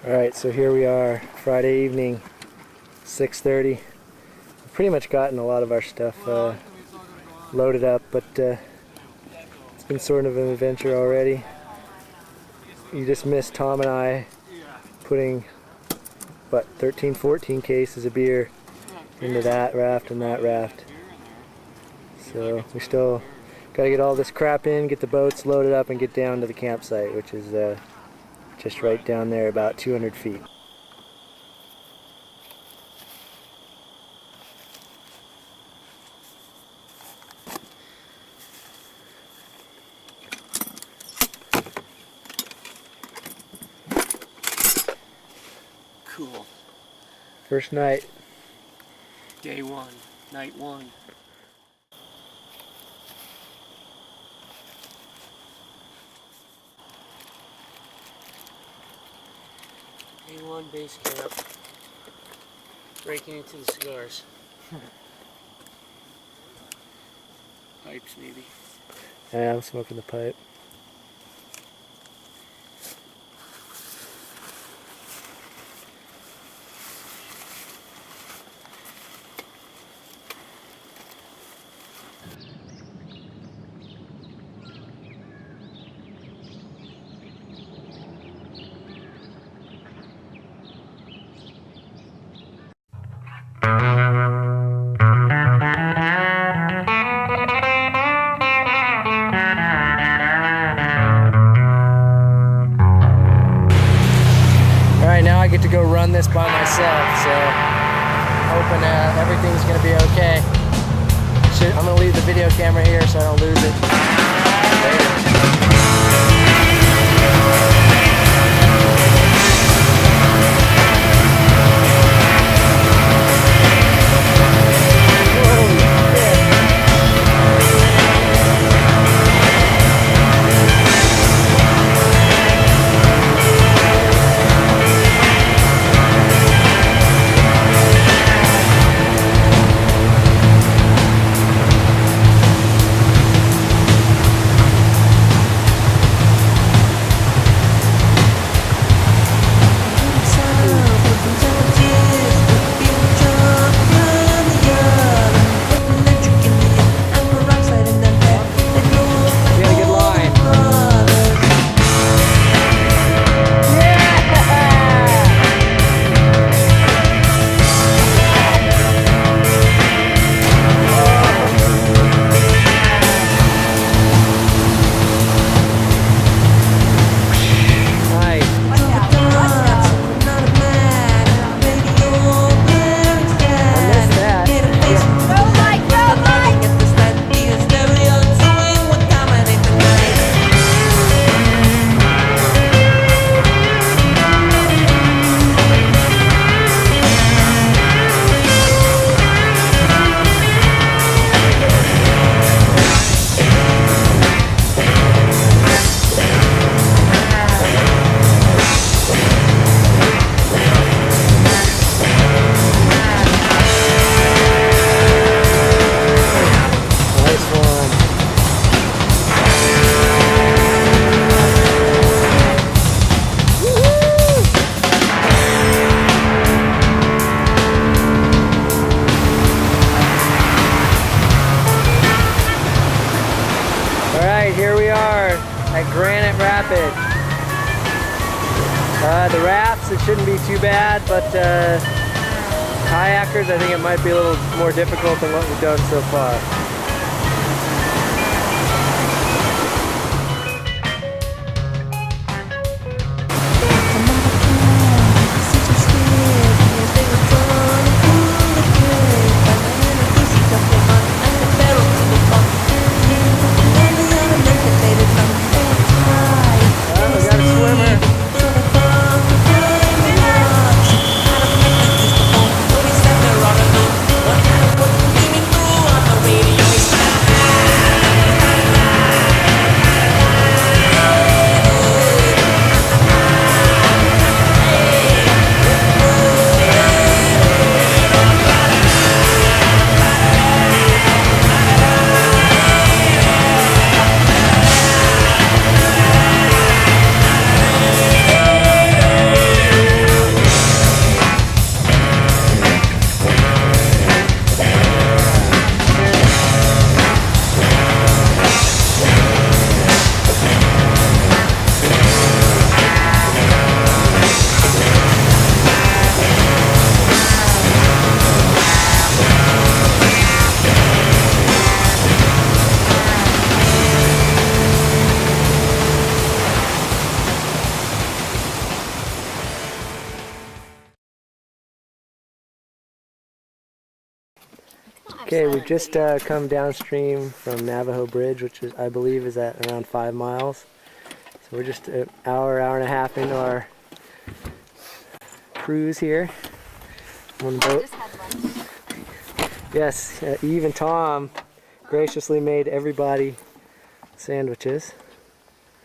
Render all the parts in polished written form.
Alright, so here we are, Friday evening, 6:30. We've pretty much gotten a lot of our stuff loaded up, but it's been sort of an adventure already. You just missed Tom and I putting, what, 13, 14 cases of beer into that raft and that raft. So we still got to get all this crap in, get the boats loaded up, and get down to the campsite, which is just right down there, about 200 feet. Cool. First night. Day one, night one. Day one base camp. Breaking into the cigars. Pipes maybe. Yeah, I'm smoking the pipe. Now I get to go run this by myself, so hoping everything's going to be okay. I'm going to leave the video camera here so I don't lose it. Later. At Granite Rapids. The rafts, it shouldn't be too bad, but kayakers, I think it might be a little more difficult than what we've done so far. Radio. Okay, we've just come downstream from Navajo Bridge, which is, I believe is at around 5 miles. So we're just an hour and a half into our cruise here. One boat. Yes, Eve and Tom graciously made everybody sandwiches,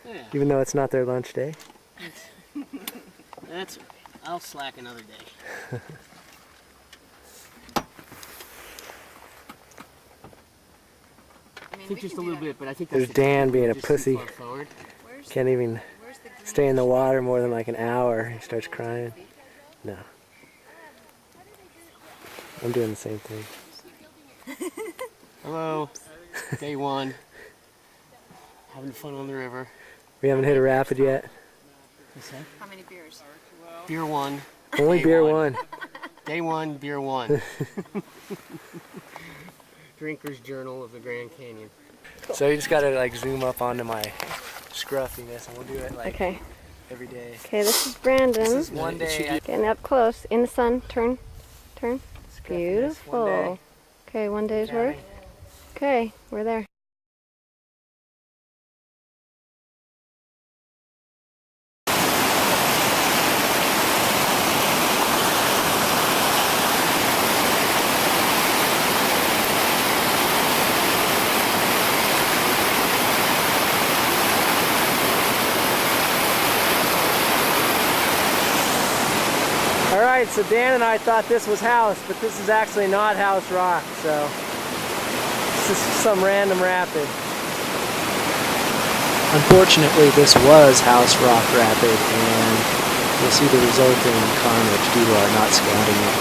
Yeah. even though it's not their lunch day. That's. I'll slack another day. I think just a little bit, but I think that's There's Dan being a just pussy. too far forward. Can't even stay in the water more than like an hour. He starts crying. No. I'm doing the same thing. Hello. Day one. Having fun on the river. We haven't hit a rapid yet. How many beers? Beer one. Only Day beer one. one. Day one, beer one. Drinker's Journal of the Grand Canyon. So you just gotta like zoom up onto my scruffiness, and we'll do it like Okay. every day. Okay, this is Brandon. This is one day. Getting up close in the sun. Turn. Scruffiness, Beautiful. one day. Okay, one day's worth. Okay, we're there. Alright, so Dan and I thought this was house, but this is actually not house rock, so this is some random rapid. Unfortunately, this was house rock rapid, and you'll see the resulting carnage due to our not scouting it.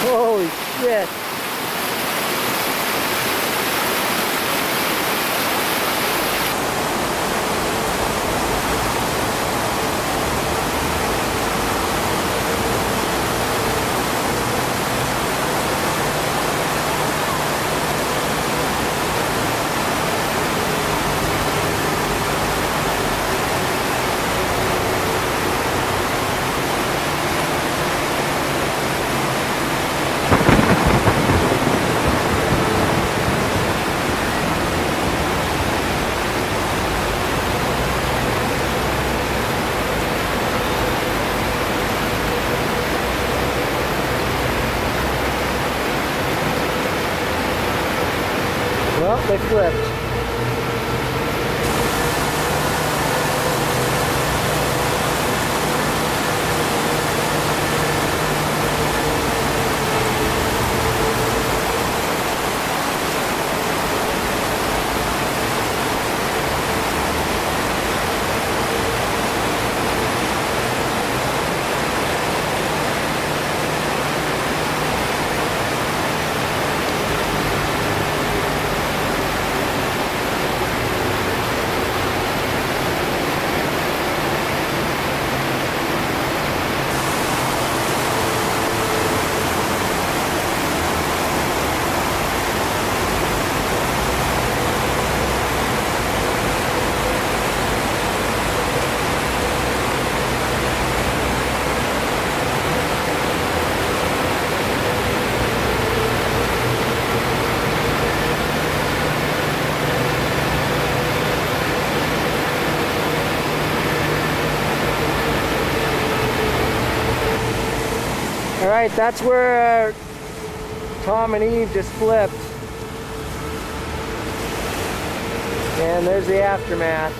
Holy shit! Well, they flipped. Alright, that's where Tom and Eve just flipped. And there's the aftermath.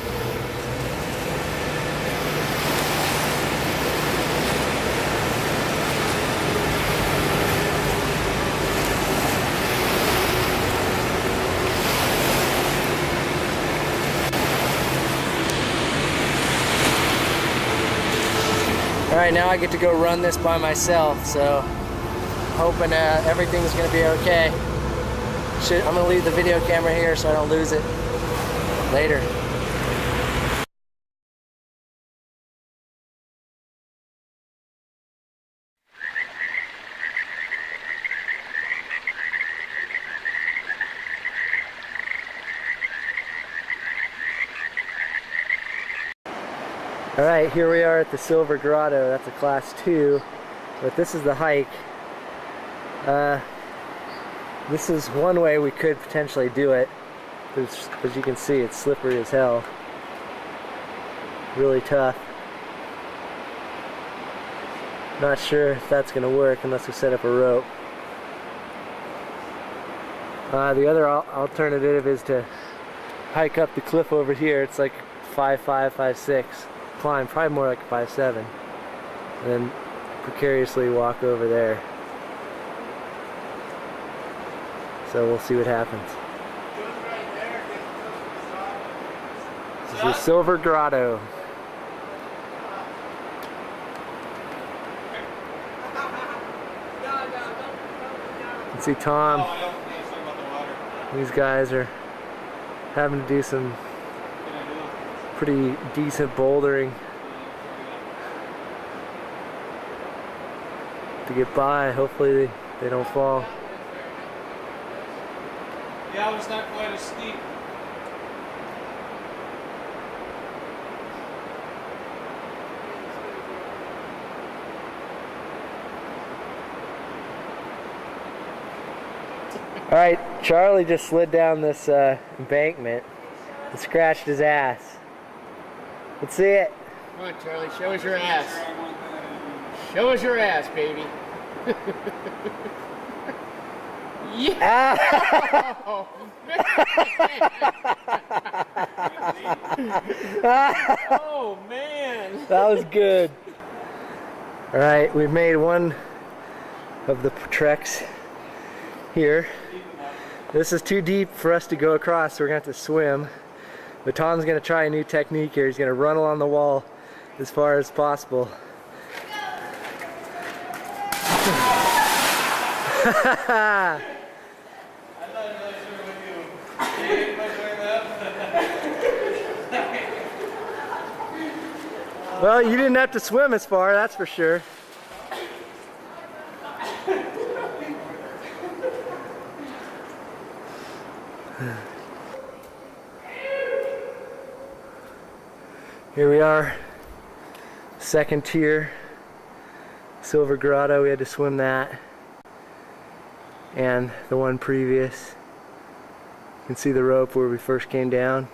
Alright, now I get to go run this by myself, so hoping everything's going to be okay. I'm gonna leave the video camera here so I don't lose it later. Alright, here we are at the Silver Grotto. That's a class 2, but this is the hike. This is one way we could potentially do it. As you can see, it's slippery as hell. Really tough. Not sure if that's going to work unless we set up a rope. The other alternative is to hike up the cliff over here. It's like 5'5", 5'6". Climb, probably more like 5'7", and then precariously walk over there. So we'll see what happens. This is the Silver Grotto. You can see Tom. These guys are having to do some pretty decent bouldering to get by. Hopefully they don't fall. Yeah, it's not quite as steep. Alright, Charlie just slid down this embankment and scratched his ass. Let's see it. Come on, Charlie, show us your ass. Show us your ass, baby. Yeah! Oh, man. Oh, man. That was good. Alright, we've made one of the treks here. This is too deep for us to go across, so we're going to have to swim. But Tom's going to try a new technique here. He's going to run along the wall as far as possible. Well, you didn't have to swim as far, that's for sure. Here we are, second tier, Silver Grotto. We had to swim that and the one previous. You can see the rope where we first came down.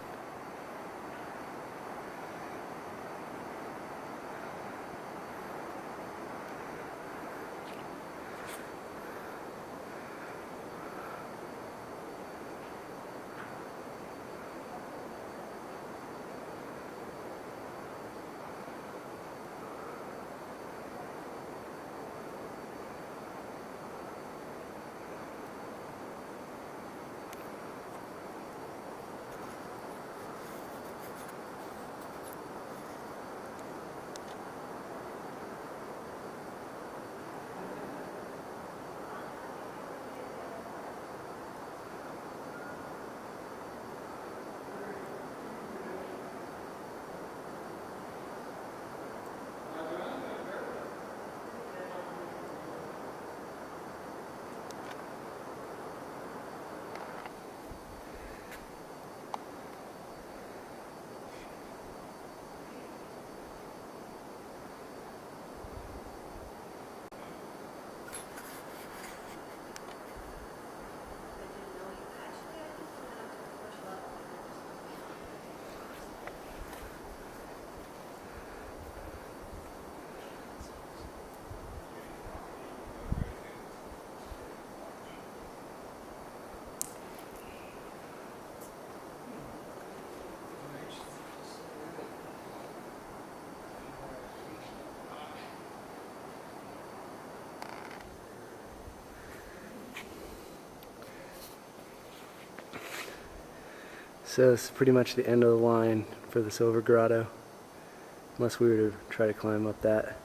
So this is pretty much the end of the line for the Silver Grotto, unless we were to try to climb up that.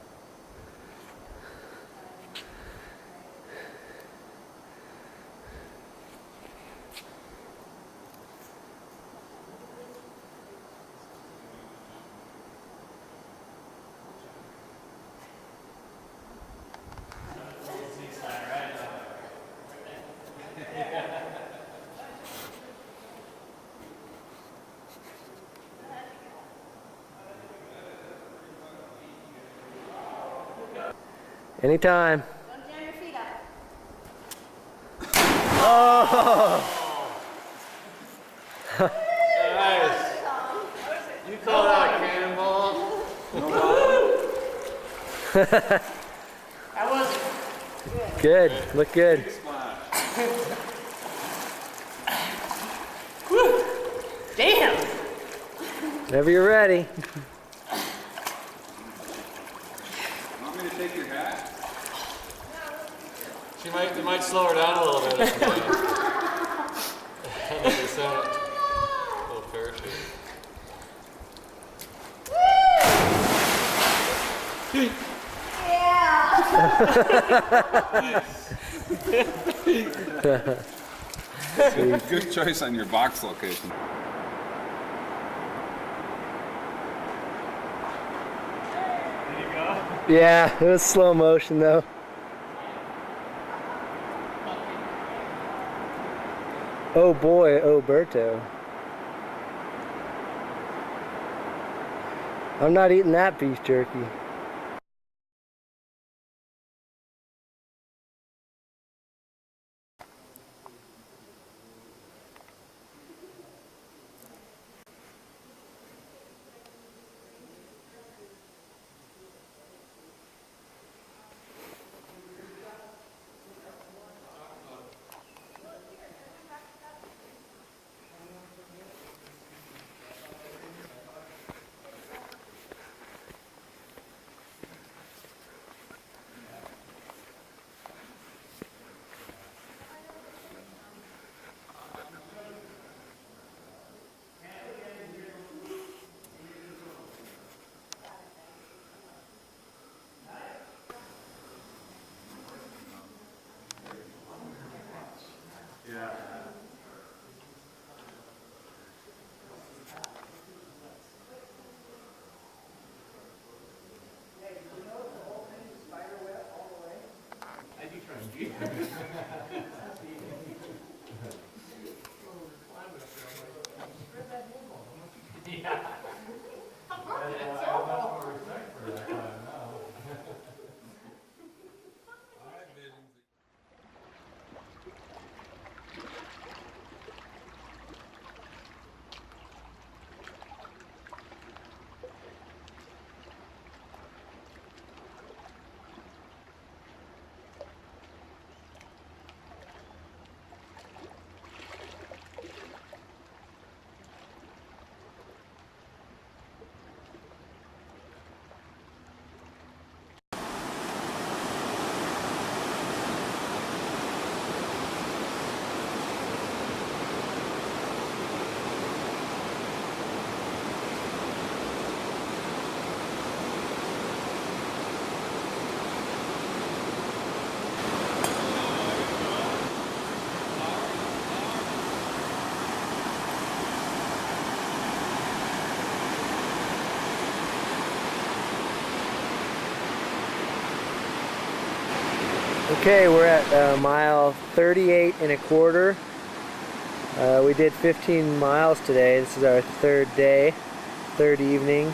Anytime. Don't jam your feet up. Oh! Nice. You call that a cannonball? That wasn't Good. Look good. Damn! Whenever you're ready. Want me to take your hat? It might slow her down a little bit. Little parachute. Good choice on your box location. Yeah, it was slow motion though. Oh boy, Oberto. I'm not eating that beef jerky. Okay, we're at mile 38 and a quarter. We did 15 miles today. This is our third evening,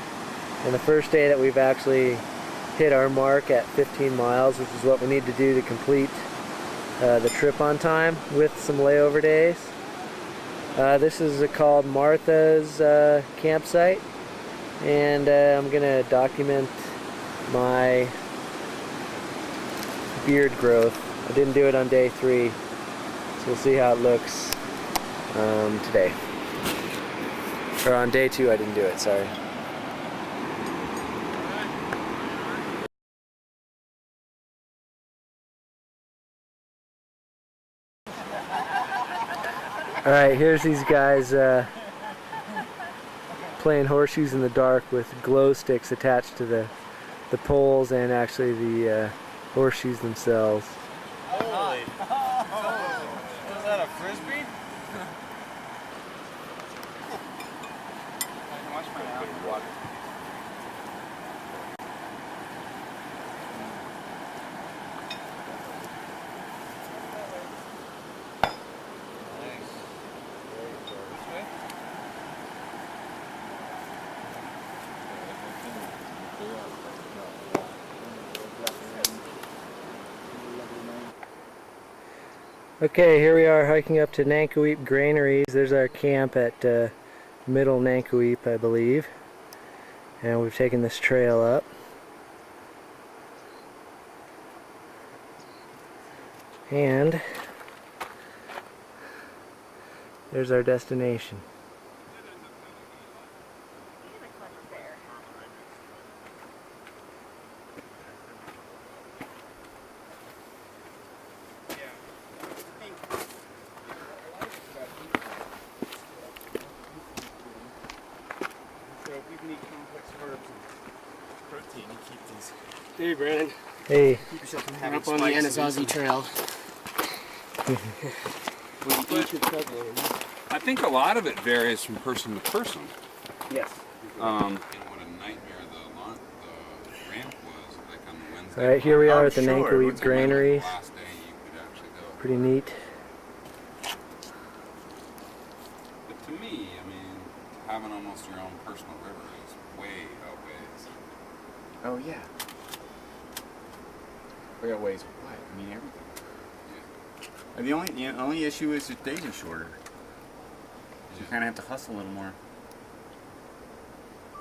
and the first day that we've actually hit our mark at 15 miles, which is what we need to do to complete the trip on time with some layover days. This is called Martha's campsite, and I'm gonna document my beard growth. I didn't do it on day 3, so we'll see how it looks today. Or on day 2 I didn't do it, sorry. Alright, here's these guys playing horseshoes in the dark with glow sticks attached to the poles and actually the horseshoes themselves. Holy. Was that a frisbee? Watch my water. Okay, here we are hiking up to Nankoweap Granaries. There's our camp at Middle Nankoweap, I believe. And we've taken this trail up. And there's our destination. Hey, Brandon. Hey. Keep yourself from having up on the Anasazi Trail. I think a lot of it varies from person to person. Yes. And what a nightmare the ramp was, like on Wednesday. Alright, here we are at the Sure. Nankoweap What's the Granaries. last day you could actually go. Pretty neat. But to me, I mean, having almost your own personal river is way outweighs. Oh yeah. Way outweighs what? I mean everything. And the only issue is the days are shorter. You kind of have to hustle a little more.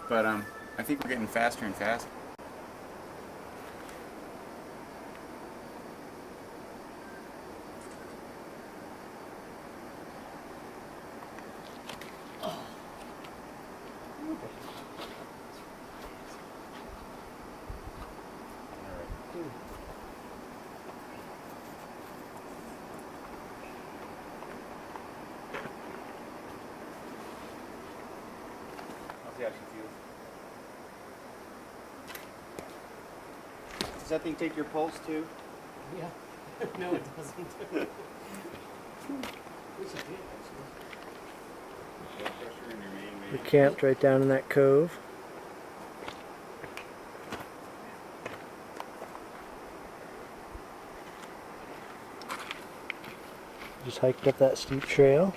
But I think we're getting faster and faster. Does that thing take your pulse too? Yeah. No, it doesn't. Wish it did, actually. We camped right down in that cove. Just hiked up that steep trail.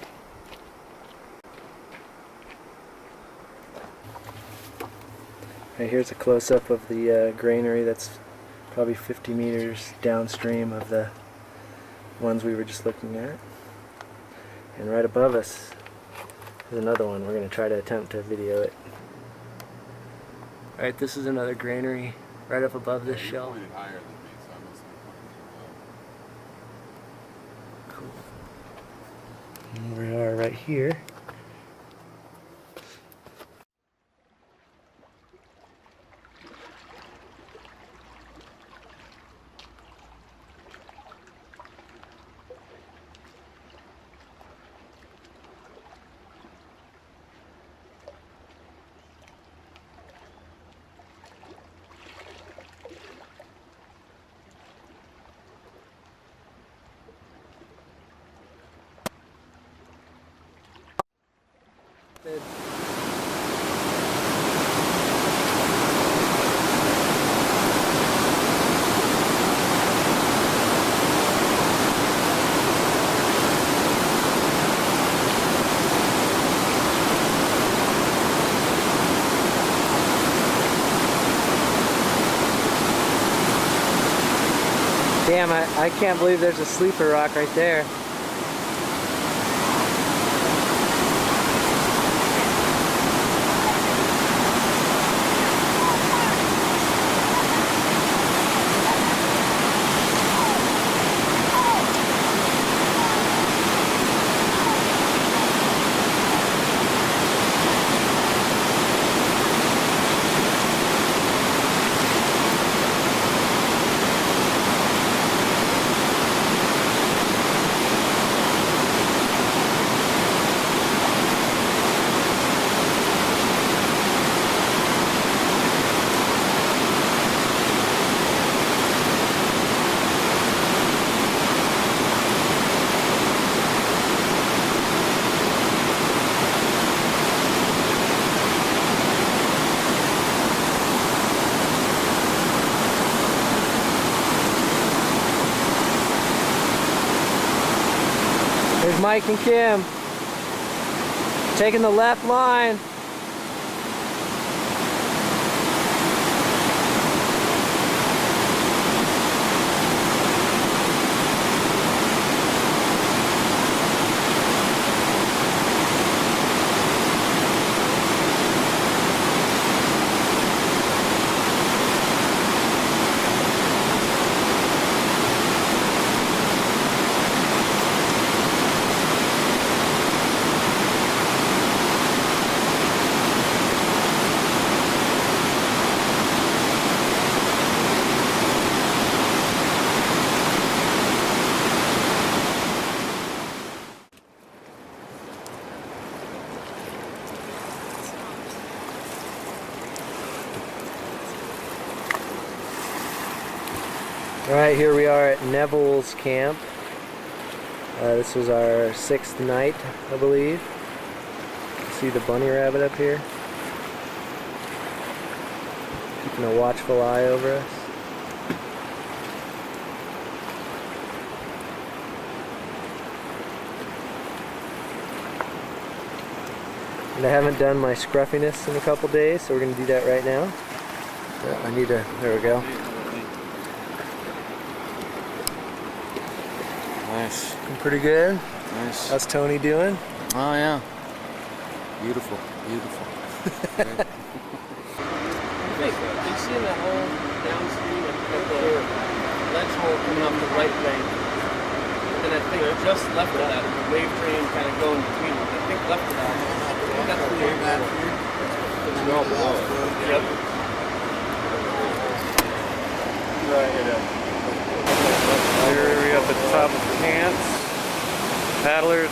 Right, here's a close-up of the granary that's probably 50 meters downstream of the ones we were just looking at. And right above us is another one. We're going to try to attempt to video it. Alright, this is another granary right up above this shelf. Pointed higher than me, so I must have pointed too low. Cool. And we are right here. Damn, I can't believe there's a sleeper rock right there. There's Mike and Kim taking the left line. Alright, here we are at Neville's camp. This was our 6th night, I believe. See the bunny rabbit up here? Keeping a watchful eye over us. And I haven't done my scruffiness in a couple days, so we're going to do that right now. I need to, there we go. Nice. Looking pretty good. Nice. How's Tony doing? Oh yeah. Beautiful. Beautiful. You see in that hole downstream at the ledge hole coming up the right bank, and I think just left of that, the wave train kind of going between them. I think left of that. That's the wave that here. It's all below it. Yep. Here we at the top of the pants. Paddlers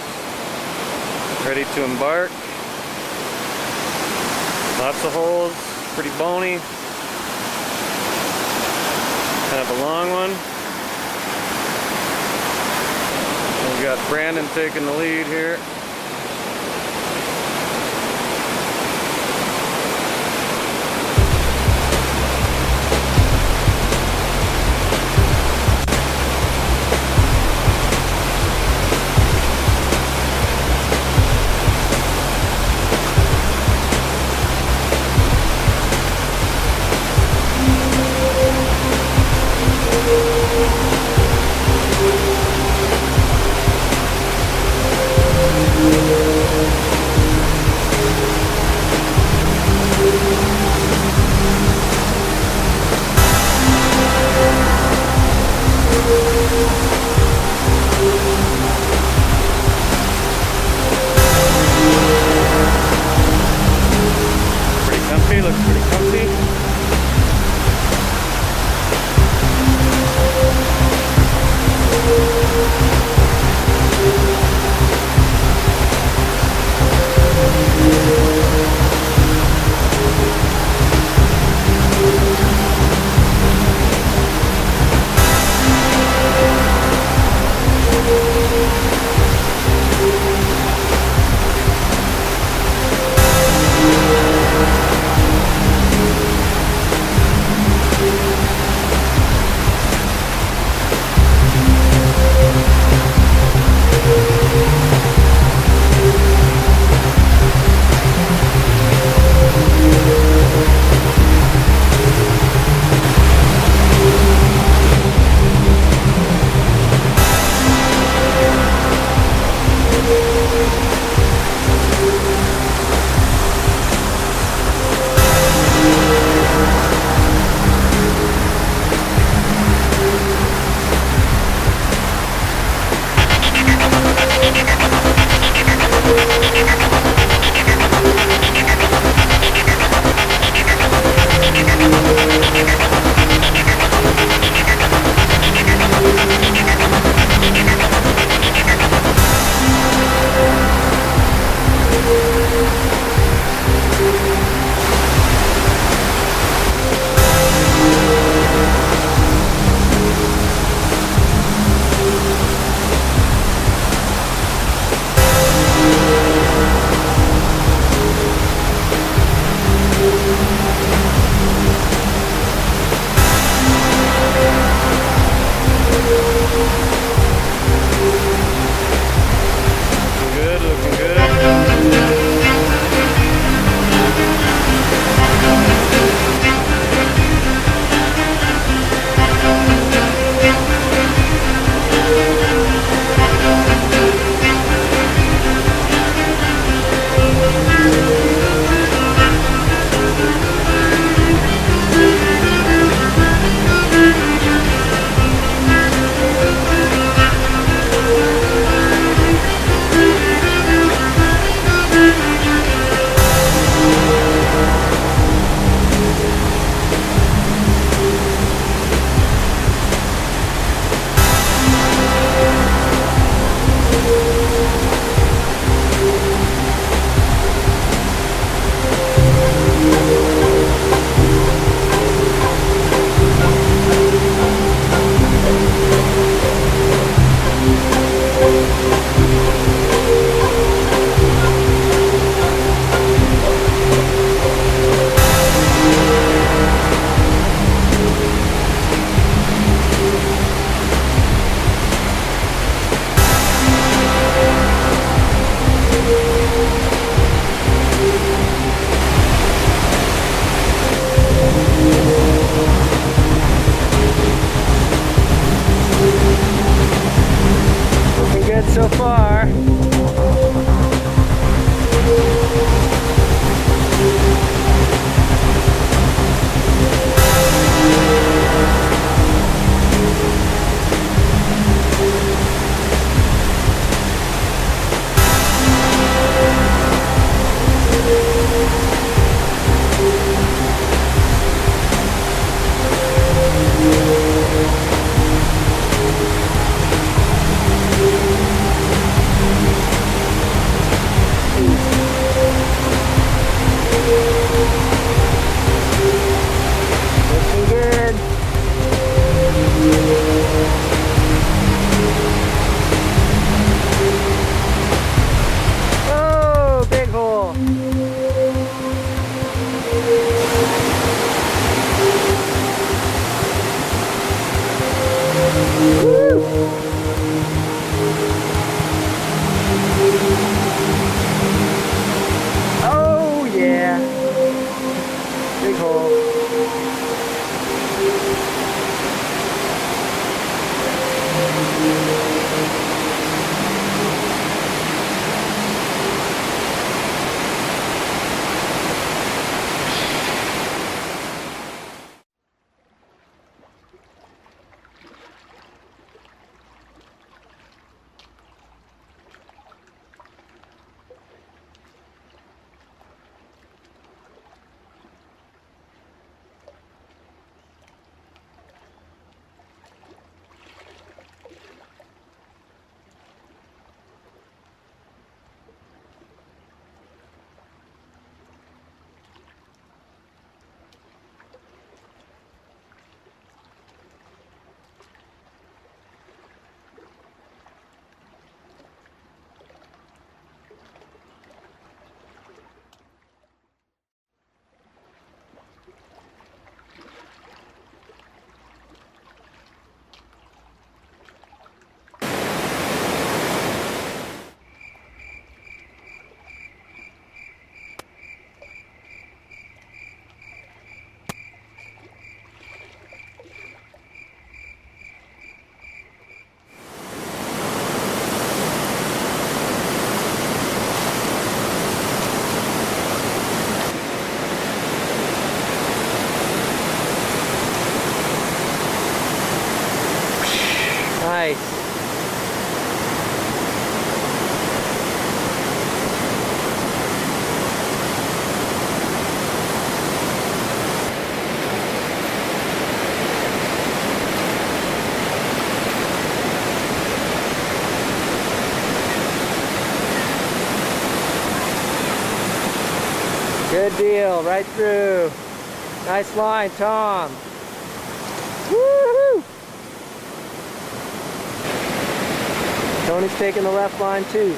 ready to embark. Lots of holes, pretty bony. Kind of a long one. We've got Brandon taking the lead here. Good deal, right through. Nice line, Tom. Woo-hoo! Tony's taking the left line too.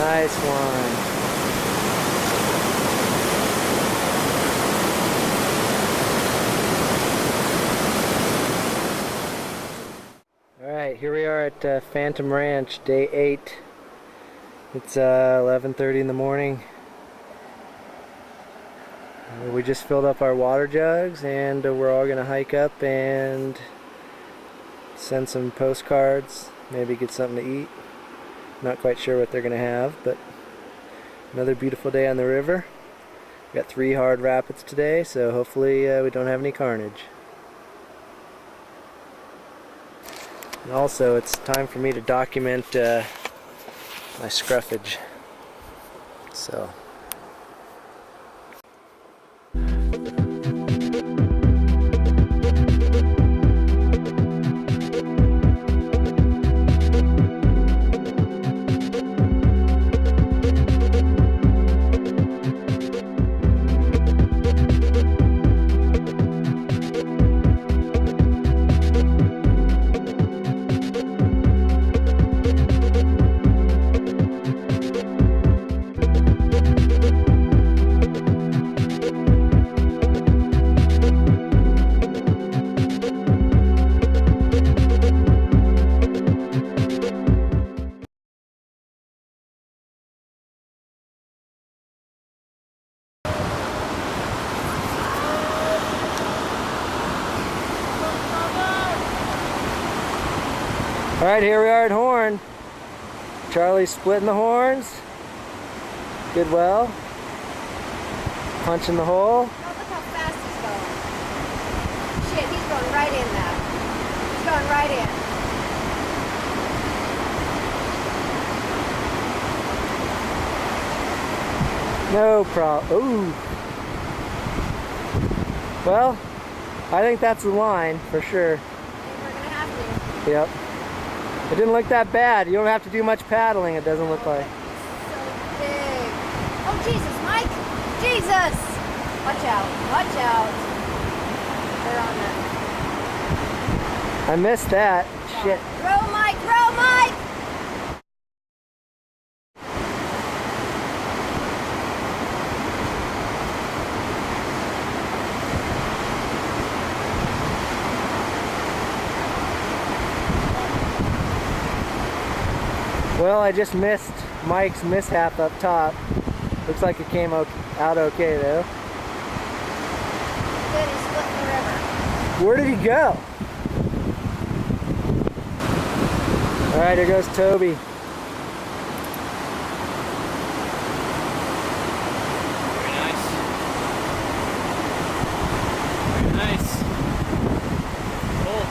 Nice one. Alright, here we are at Phantom Ranch, day 8. It's 11:30 in the morning. We just filled up our water jugs and we're all going to hike up and send some postcards, maybe get something to eat. Not quite sure what they're going to have, but another beautiful day on the river. We got 3 hard rapids today, so hopefully we don't have any carnage. And also, it's time for me to document my scruffage. So. Alright, here we are at Horn. Charlie's splitting the horns. Good well. Punching the hole. Oh, look how fast he's going. Shit, he's going right in now. He's going right in. No problem. Ooh. Well, I think that's the line for sure. And we're gonna have to. Yep. It didn't look that bad. You don't have to do much paddling, it doesn't look like. So big. Oh, Jesus, Mike! Jesus! Watch out. Watch out. They're on that. I missed that. Shit. Row, Mike! Row, Mike! Well, I just missed Mike's mishap up top. Looks like it came out okay though. Good, he's splitting the river. Where did he go? Alright, here goes Toby. Very nice. Very nice. Cool.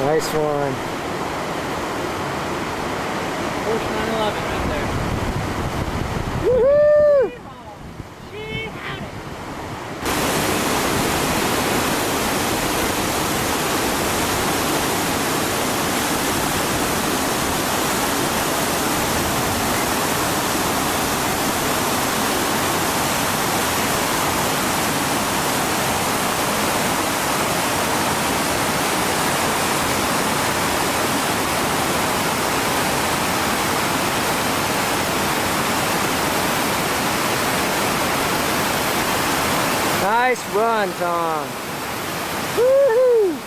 Nice one. Porsche 911 right there. Woohoo! She had it. Nice run, Tom. Woohoo!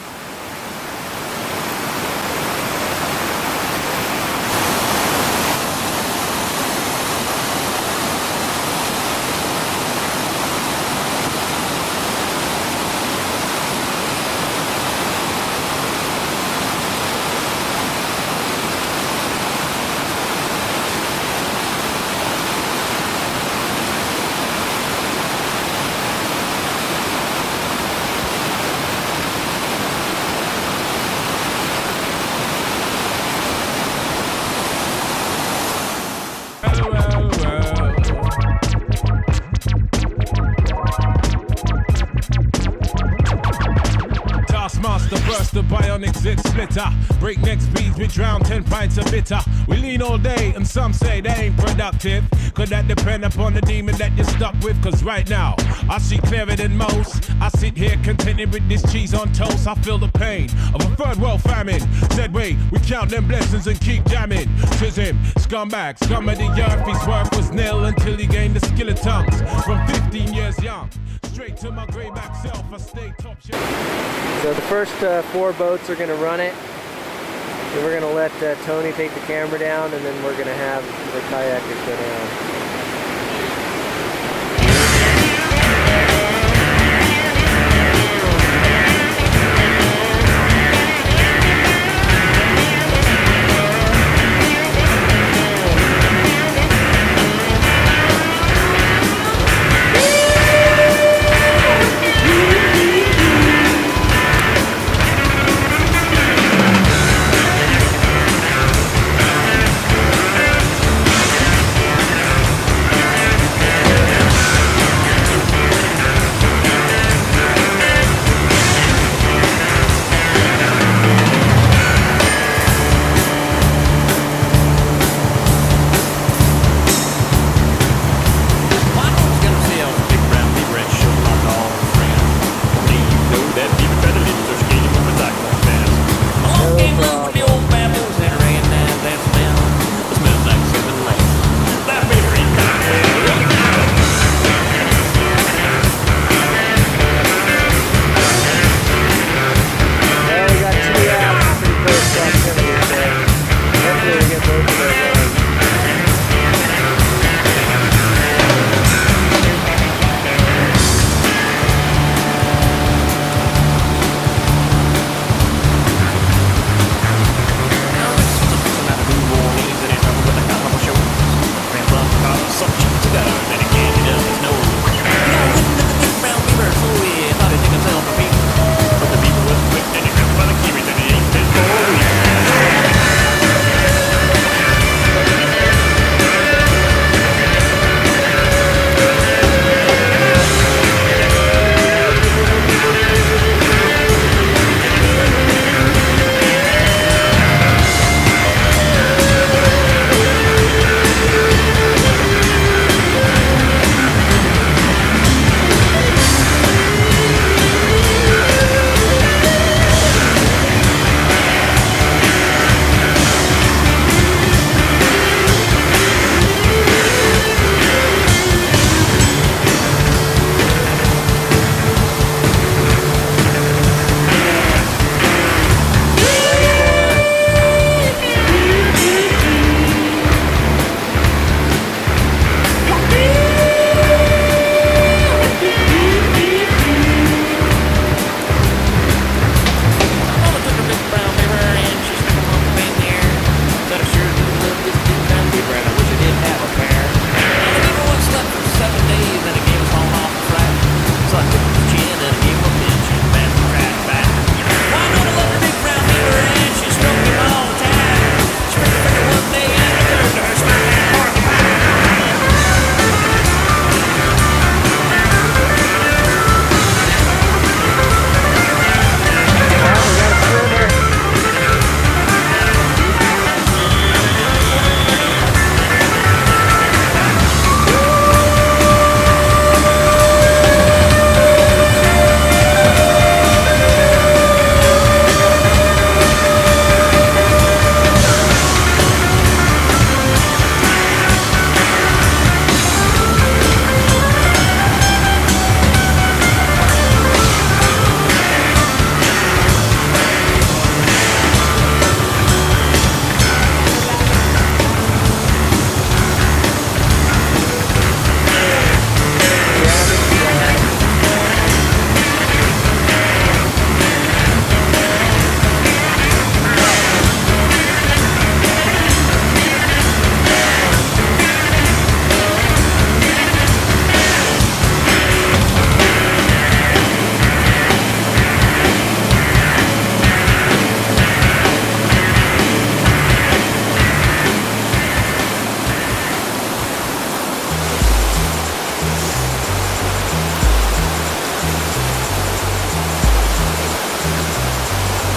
breakneck speeds, we drown 10 pints of bitter. We lean all day, and some say they ain't productive. Could that depend upon the demon that you're stuck with? Cause right now, I see clearer than most. I sit here contented with this cheese on toast. I feel the pain of a third world famine. Said wait, we count them blessings and keep jamming. Tis him, scumbag, scum of the earth. His worth was nil until he gained the skill of tongues. From 15 years young, straight to my grayback self, I stay top shelf. So the first 4 boats are going to run it. And we're going to let Tony take the camera down, and then we're going to have the kayakers go down.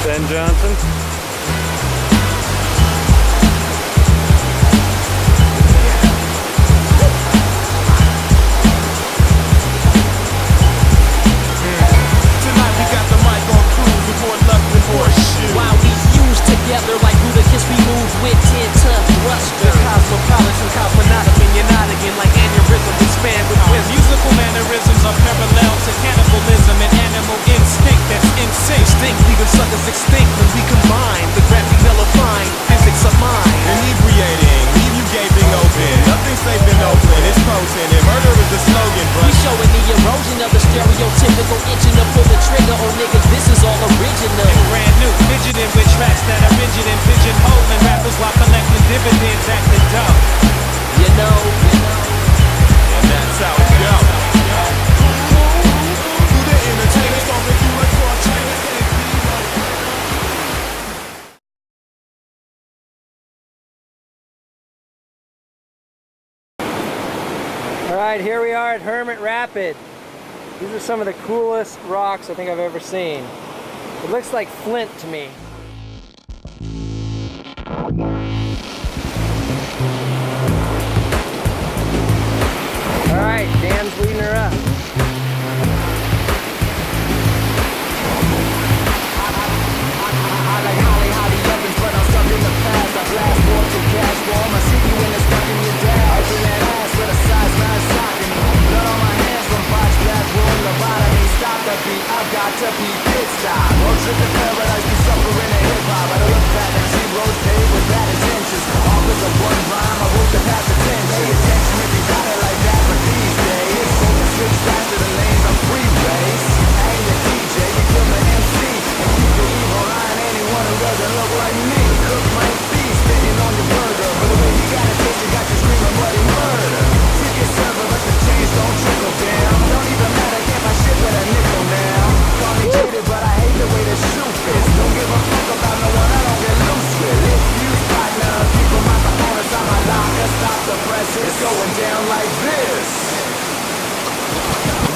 Ben Johnson. stereotypical itching to pull the trigger on niggas. This is all original. Brand new, fidgeting with tracks that are rigid and pigeonholing rappers while collecting dividends at the dough. You know, And that's how it goes. Who the entertainers don't make you like for a trainer? Alright, here we are at Hermit Rapid. These are some of the coolest rocks I think I've ever seen. It looks like flint to me. Alright, Dan's leading her up. I've got to be pit stop. Road trip to paradise, be suffering in hip-hop. I look back and see roads paved with bad intentions. All cause of one rhyme, I wrote to pass attention. Pay attention if you got it like that, but these days focus switch back to the lanes on freeways. I ain't the DJ, you kill the MC. And keep the evil line, anyone who doesn't look like me. Cook my feet, spitting on your burger. But the way you got it, you got you screaming bloody murder. Tip your server, but the change don't trickle down. Don't even matter, get my shit with a nickel now. Call me jaded, but I hate the way the shoe fits. Don't give a fuck about no one I don't get loose with. If you partner, people my performance on my locker. Stop the press, it's going down like this.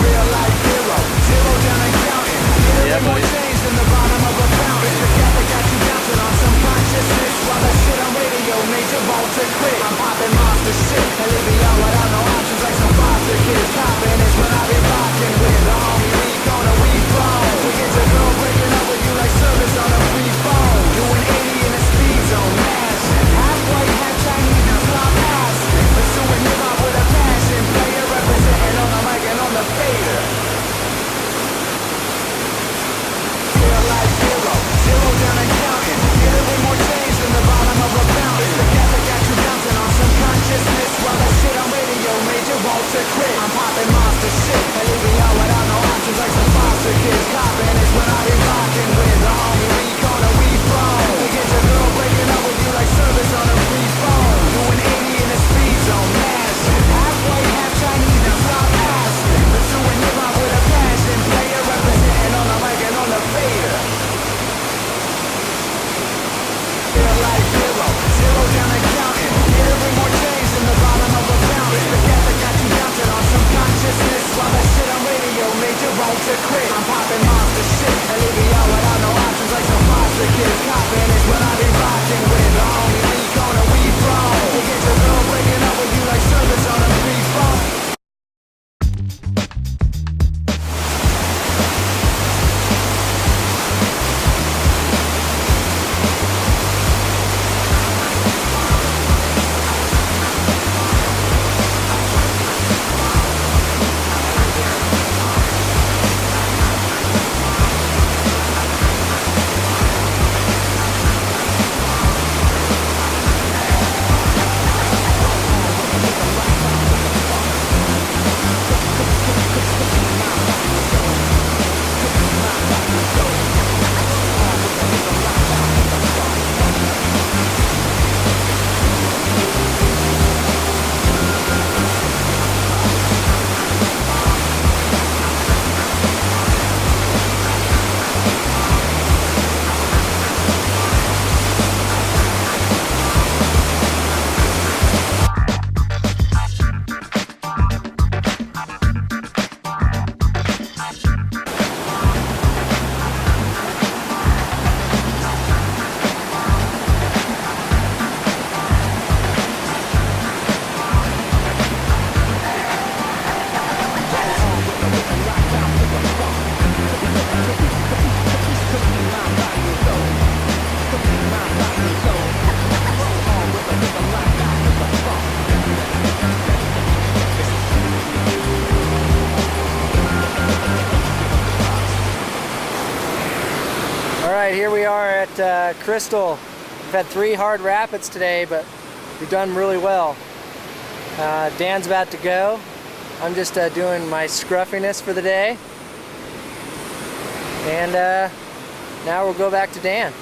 Real life hero, zero down and counting. Getting more change than the bottom of a fountain. The cat that got you bouncing on some consciousness. While that shit on radio made you want to quit. I'm popping monster shit and leaving y'all without no options like some foster kids. Popping is when I've been rocking with the homie weak on a weak phone. We get your girl breaking up with you like service on a free phone. Doing 80 in the speed zone, mashing. Halfway, half Chinese, now stop asking. Pursuing hip-hop with a passion. Player representing on the mic and on the fader. Real life hero, zero down and counting. Get it with more change than the bottom of a fountain. The cat that got you bouncing on some consciousness. While that shit on radio made you want to quit. I'm popping monster shit and leaving y'all without no options like some foster kids. Copping is when I be rocking with the homie weak on a weak phone. We get your girl breaking up with you like service on a free phone. Doing 80 in the speed zone, mashing. Halfway, half Chinese, now stop asking. Pursuing hip-hop with a passion. Player representing on the mic and on the fader. Real life hero, zero down and counting. Get it with more change than the bottom of a fountain. The cat that got you bouncing on some consciousness. While that shit on radio made you want to quit. I'm popping monster shit and leaving y'all without no options like some foster kids. Copping is when I be rocking with the homie weak on a weak phone. We get your girl breaking up with you like service on a free phone. Alright, here we are at Crystal. We've had 3 hard rapids today, but we've done really well. Dan's about to go. I'm just doing my scruffiness for the day. And now we'll go back to Dan.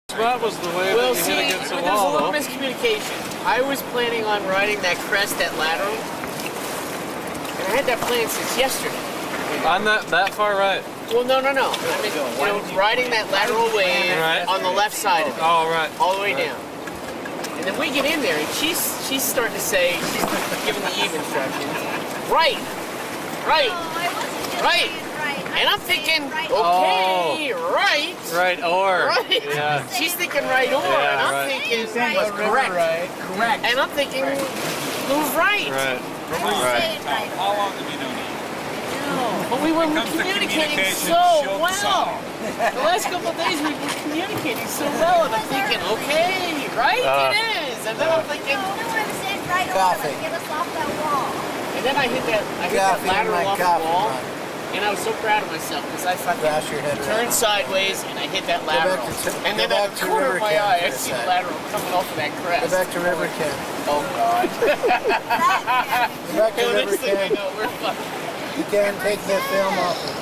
That was the way Well, that you see, hit against the there's a wall, little though. miscommunication. I was planning on riding that crest, that lateral, and I had that plan since yesterday. On that far right. Well, no. I mean, riding that lateral wave Right. on the left side of it, Oh, right. all the way down. And then we get in there, and she's starting to say, she's giving the Eve instructions. Right. Oh, I wasn't just Right. saying right. And I'm thinking, okay, right. Right, or. Right. Yeah. She's thinking right or, Yeah, and I'm right. thinking Right. correct. And I'm thinking move right. Right. I was saying right. How long have you known Eve? But we were comes to communicating communication, so she'll well. solve. The last couple of days we've been communicating so well, and I'm thinking, okay, right, it is. And then I'm thinking, No, I was saying right Coffee. over. Get us off that wall. and then I hit that Coffee in lateral my off the coffee wall, run. and I was so proud of myself because I fucking Bash your head turned around. sideways and I hit that lateral. And go then out back the to corner of my River eye, I Camp for a see the sec. lateral coming off of that crest. Go back to River Camp. Oh God. Go back to And River next thing I Camp. know, we're fucking. You can't take the film off of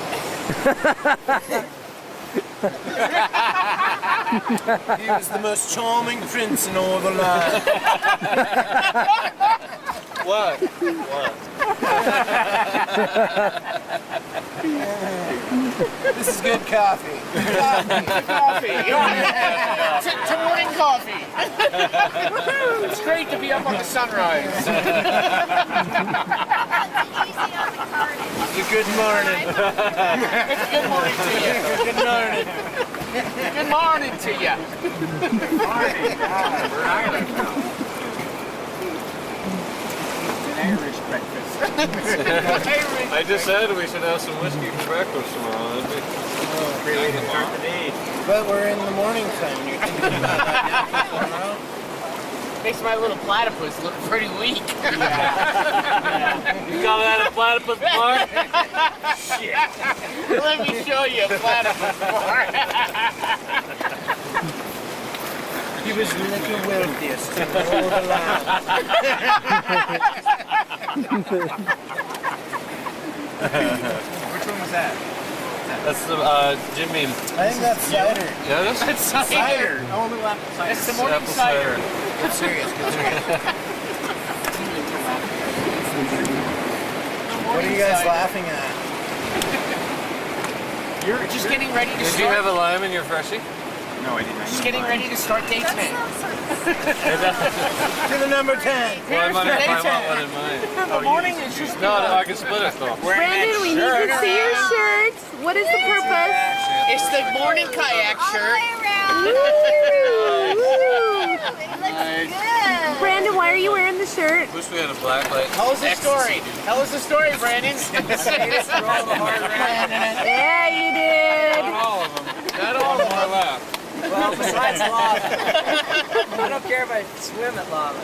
He was the most charming prince in all the land. What? This is good coffee. Coffee. To morning coffee. It's great to be up on the sunrise. Easy on the garden. Good morning. Good morning to you. Good morning. Good morning to you. Irish breakfast. I just said we should have some whiskey for breakfast tomorrow. That'd be Great way to start the day. But we're in the morning time. You're thinking about that. Makes my little platypus look pretty weak. You call that a platypus bar? Shit. Let me show you a platypus bar. He was the little wealthiest in all the land. Which one was that? That's the Jim Beam. I think that's cider. Yeah, that's It's cider. Only apple cider. It's the morning apple cider. Get serious, get serious. What are you guys laughing at? You're just getting ready to Did start. you have a lime in your freshie? No, I didn't. Just getting ready to start day 10. To the number 10. Well, I might if I want one in mine. In the morning, it's just No, I can split it though. Brandon, we need to see your shirt. What is the purpose? It's the morning kayak shirt. Brandon, why are you wearing the shirt? Wish we had a black light. Tell us the story. Tell us the story, Brandon. Yeah, you did. Not all of them. Not all of More left. Well, besides lava. I don't care if I swim at lava.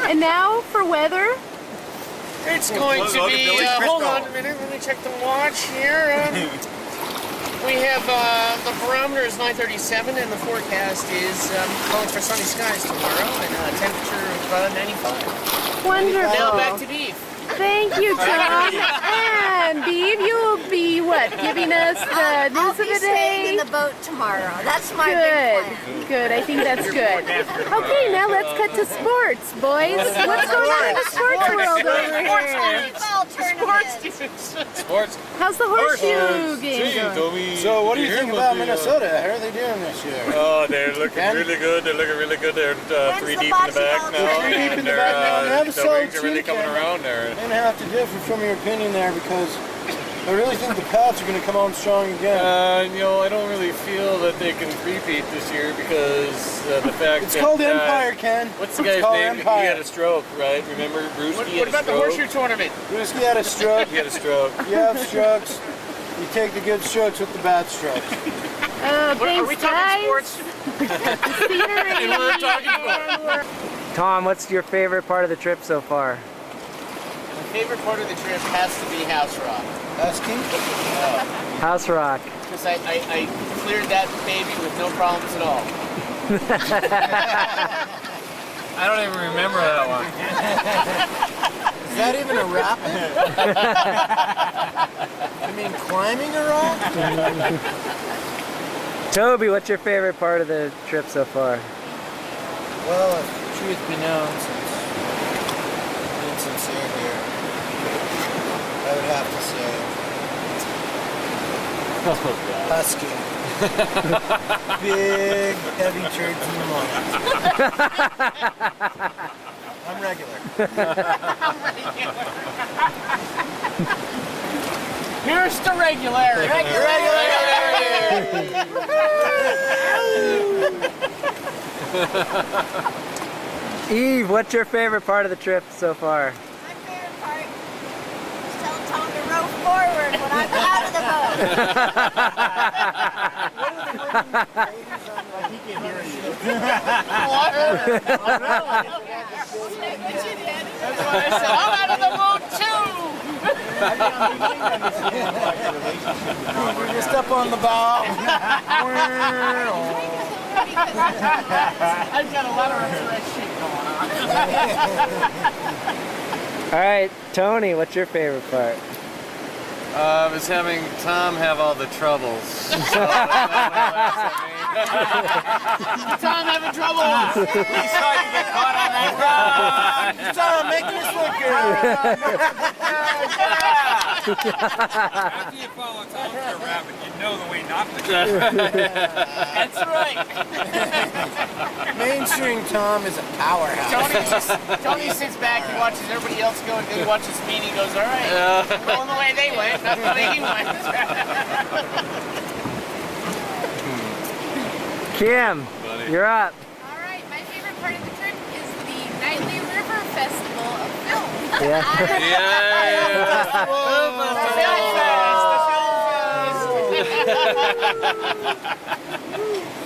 And now for weather. It's going to be, hold on a minute, let me check the watch here. We have, the barometer is 9:37 and the forecast is calling for sunny skies tomorrow and a temperature of 95. Wonderful. Now back to beef. Thank you, Tom. And Beeb, you will be what? Giving us the news of the day? In the boat tomorrow. That's my big Good. plan. Good. I think that's good. Okay, now let's cut to sports, boys. What's going on in the sports world over here? Sports. How's the horseshoe game going? So what do you think about Minnesota? How are they doing this year? Oh, they're looking really good. They're looking really good. They're 3 deep in the back now. Three deep in the And back now. the wings are really coming around there. I'm gonna have to differ from your opinion there because I really think the Pats are gonna come on strong again. You know, I don't really feel that they can repeat this year because the fact It's that called Empire, Ken. what's the It's guy's called name? Empire. He had a stroke, right? Remember, Bruce? What about the horseshoe tournament? Brewski had a stroke. He had a stroke. You have strokes. You take the good strokes with the bad strokes. Are we Thanks, talking guys. sports? See you later. And we're talking about. Tom, what's your favorite part of the trip so far? My favorite part of the trip has to be House Rock. Husky? House Rock. Because I cleared that baby with no problems at all. I don't even remember that one. Is that even a rapid? I mean, climbing a rock? Toby, what's your favorite part of the trip so far? Well, if the truth be known, since being sincere here, I would have to say Husky. Big, heavy turds in the morning. I'm regular. Here's the regularity. Eve, what's your favorite part of the trip so far? My favorite part is telling Tom to row forward when I'm out of the boat. He can hear you. That's what I said. I'm out of the boat too. We're just up on the bow. I've got a lot of that shit going on. All right, Tony, what's your favorite part? I was having Tom have all the troubles. Tom having trouble. We saw you get caught on that rod. Tom, making us look good. After you follow Tom to a rabbit, you know the way not to go. That's right. Mainstream Tom is a powerhouse. Tony sits back, he watches everybody else go, and then he watches me and he goes, all right, going the way they went, not the way he went. Kim, you're up. All right, my favorite part of the trip is the nightly river festival of film. Yeah.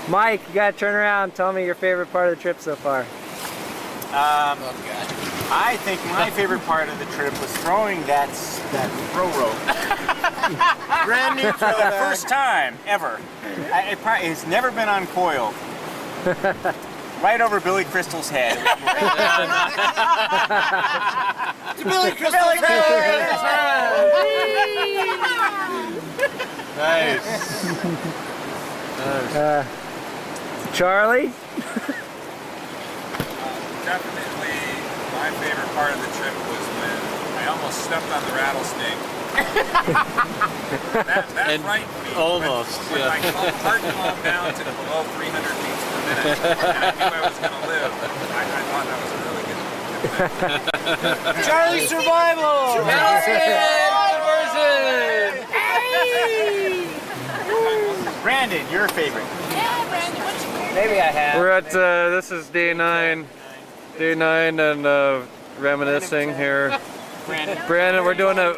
Mike, you gotta turn around. Tell me your favorite part of the trip so far. I think my favorite part of the trip was throwing that throw rope. Brand new for the first time ever. It's never been uncoiled. Right over Billy Crystal's head. Billy Crystal's head! Nice. Charlie? Definitely my favorite part of the trip was when I almost stepped on the rattlesnake That frightened me. almost, when yeah. my heart calmed down to below 300 beats per minute, and I knew I was going to live. I thought that was a really good. Charlie Survival! Brandon, your favorite? Yeah, Brandon, what's your favorite? Maybe I have. We're at, this is day 9. Day 9 and reminiscing here. Brandon, we're doing a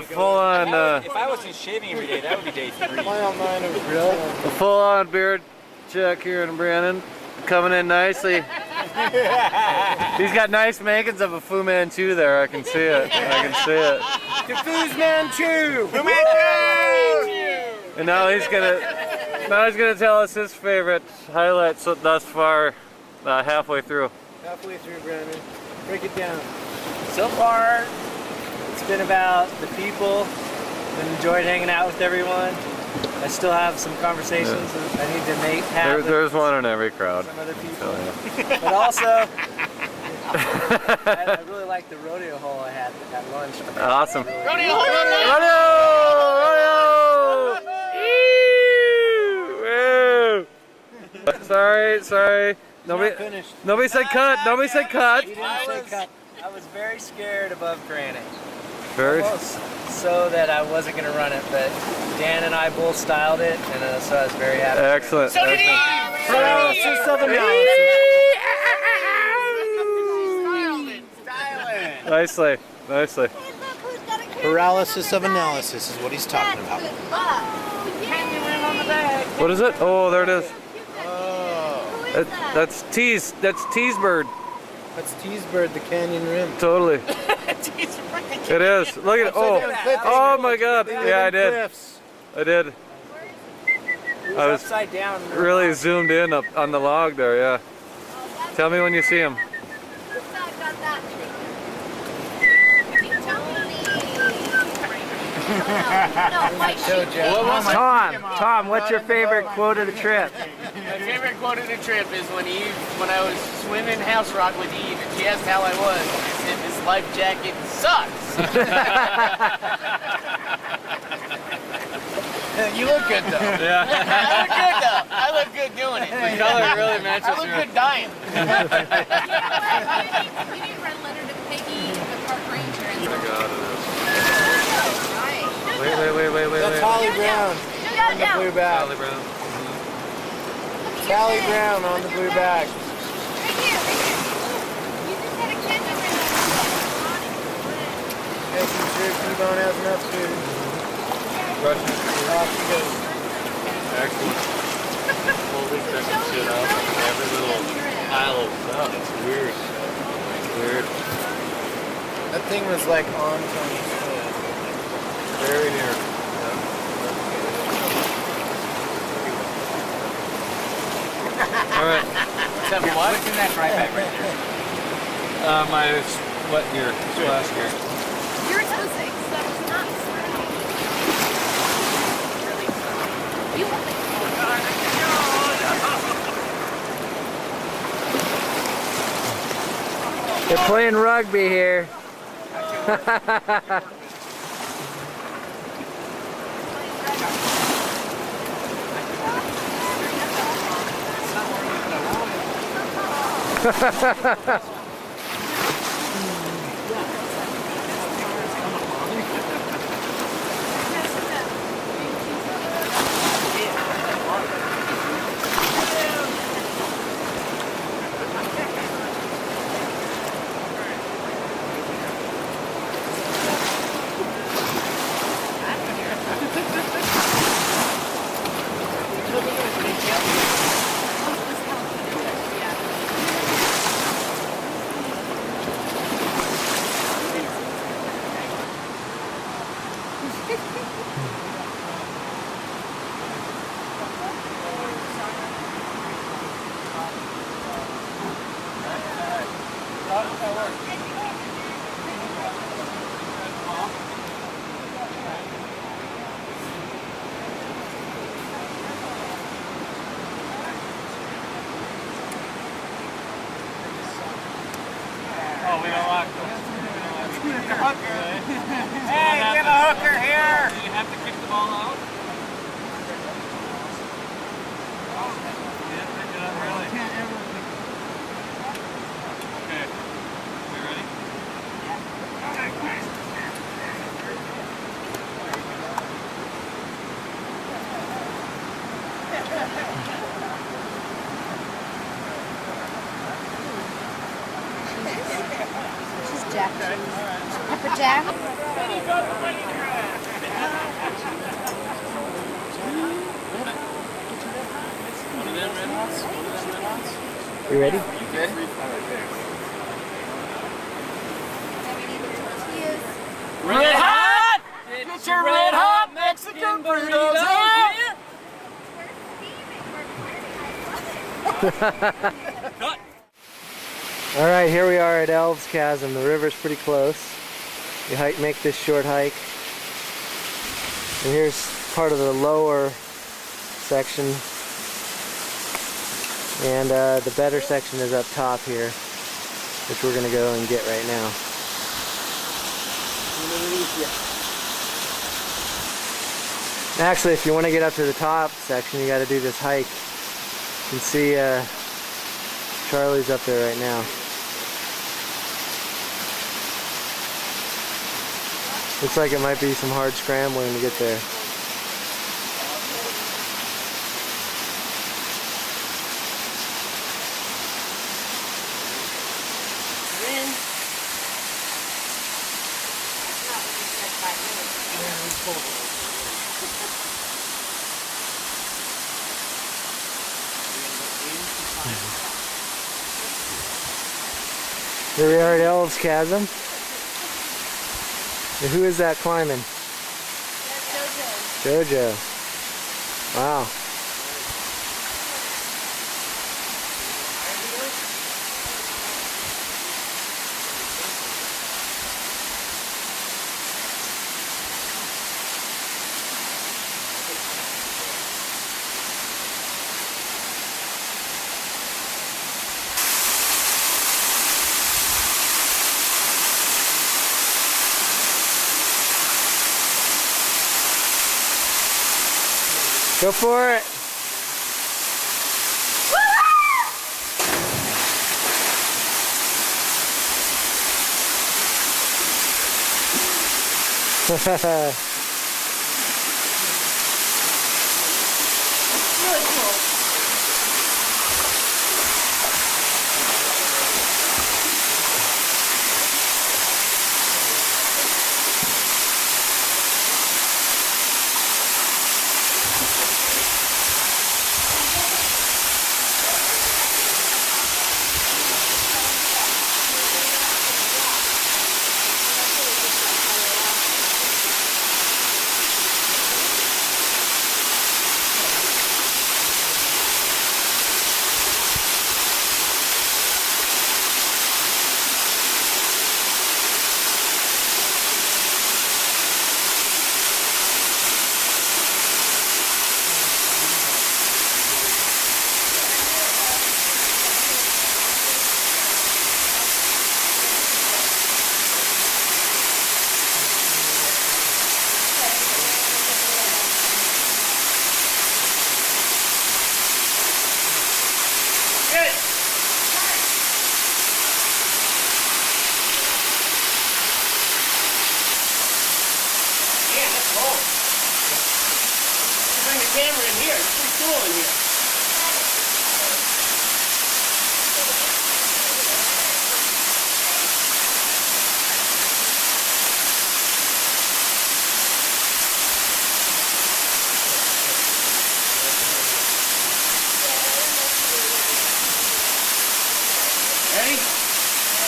full-on, If I wasn't shaving every day, that would be day 3. a full-on beard check here in Brandon. Coming in nicely. He's got nice makings of a Fu Manchu there. I can see it. I can see it. The Fu Manchu! Fu Manchu! And now he's gonna tell us his favorite highlights thus far, halfway through. Halfway through, Brandon. Break it down. So far, it's been about the people. I've enjoyed hanging out with everyone. I still have some conversations that I need to have with There's one in every crowd. some other people. Oh, yeah. But also, I really like the rodeo hole I had at lunch. Awesome. Rodeo, hold on, man. Rodeo! Rodeo! Sorry. Nobody said cut. Nobody said cut. I was very scared above granite. Very. Almost so that I wasn't going to run it, but Dan and I both styled it, and so I was very happy. Excellent. So did he! Paralysis of analysis. Nicely. Nicely. Paralysis of analysis is what he's talking about. What is it? Oh, there it is. Oh. That's Teasbird. That's Teasbird, the canyon rim. Totally. It is. Look at it. Oh my God. Yeah, I did. I did. I was Upside down. really zoomed in up on the log there. Yeah. Tell me when you see him. Tom, what's your favorite quote of the trip? My favorite quote of the trip is when I was swimming house rock with Eve, and she asked how I was. I said, "This life jacket sucks." You look good though. Yeah. I look good though. I look good doing it. The color really matches I look your. good dying. You need to write a letter to Peggy, the park ranger. And Wait. That's Holly Brown on the blue bag. Charlie Brown. Sally Brown on the blue bag. Right here. You just had a canyon rim. Making sure T-Bone has enough food. Russian. Off she goes. Excellent. Holy second shit up. Every little pile of stuff. It's weird. Weird. That thing was like on Tony's foot. Very near. Alright. What's in that dry bag right there? My sweat gear. Splash gear. You're supposed to that was not really. You They're playing rugby here. Oh, we don't lock those. Hey, we have a hooker here. Do you have to kick the ball out? She's Jack. Pepper Jack. You ready? Red hot! Get your red hot Mexican burritos here! Cut! Alright, here we are at Elves Chasm. The river's pretty close. You make this short hike. And here's part of the lower section. And the better section is up top here, which we're going to go and get right now. Actually, if you want to get up to the top section, you got to do this hike. You can see Charlie's up there right now. Looks like it might be some hard scrambling to get there. Here we are at Elves Chasm. And who is that climbing? Jojo. Jojo. Wow. Go for it. Really cool. Camera in here. It's pretty cool in here. Ready?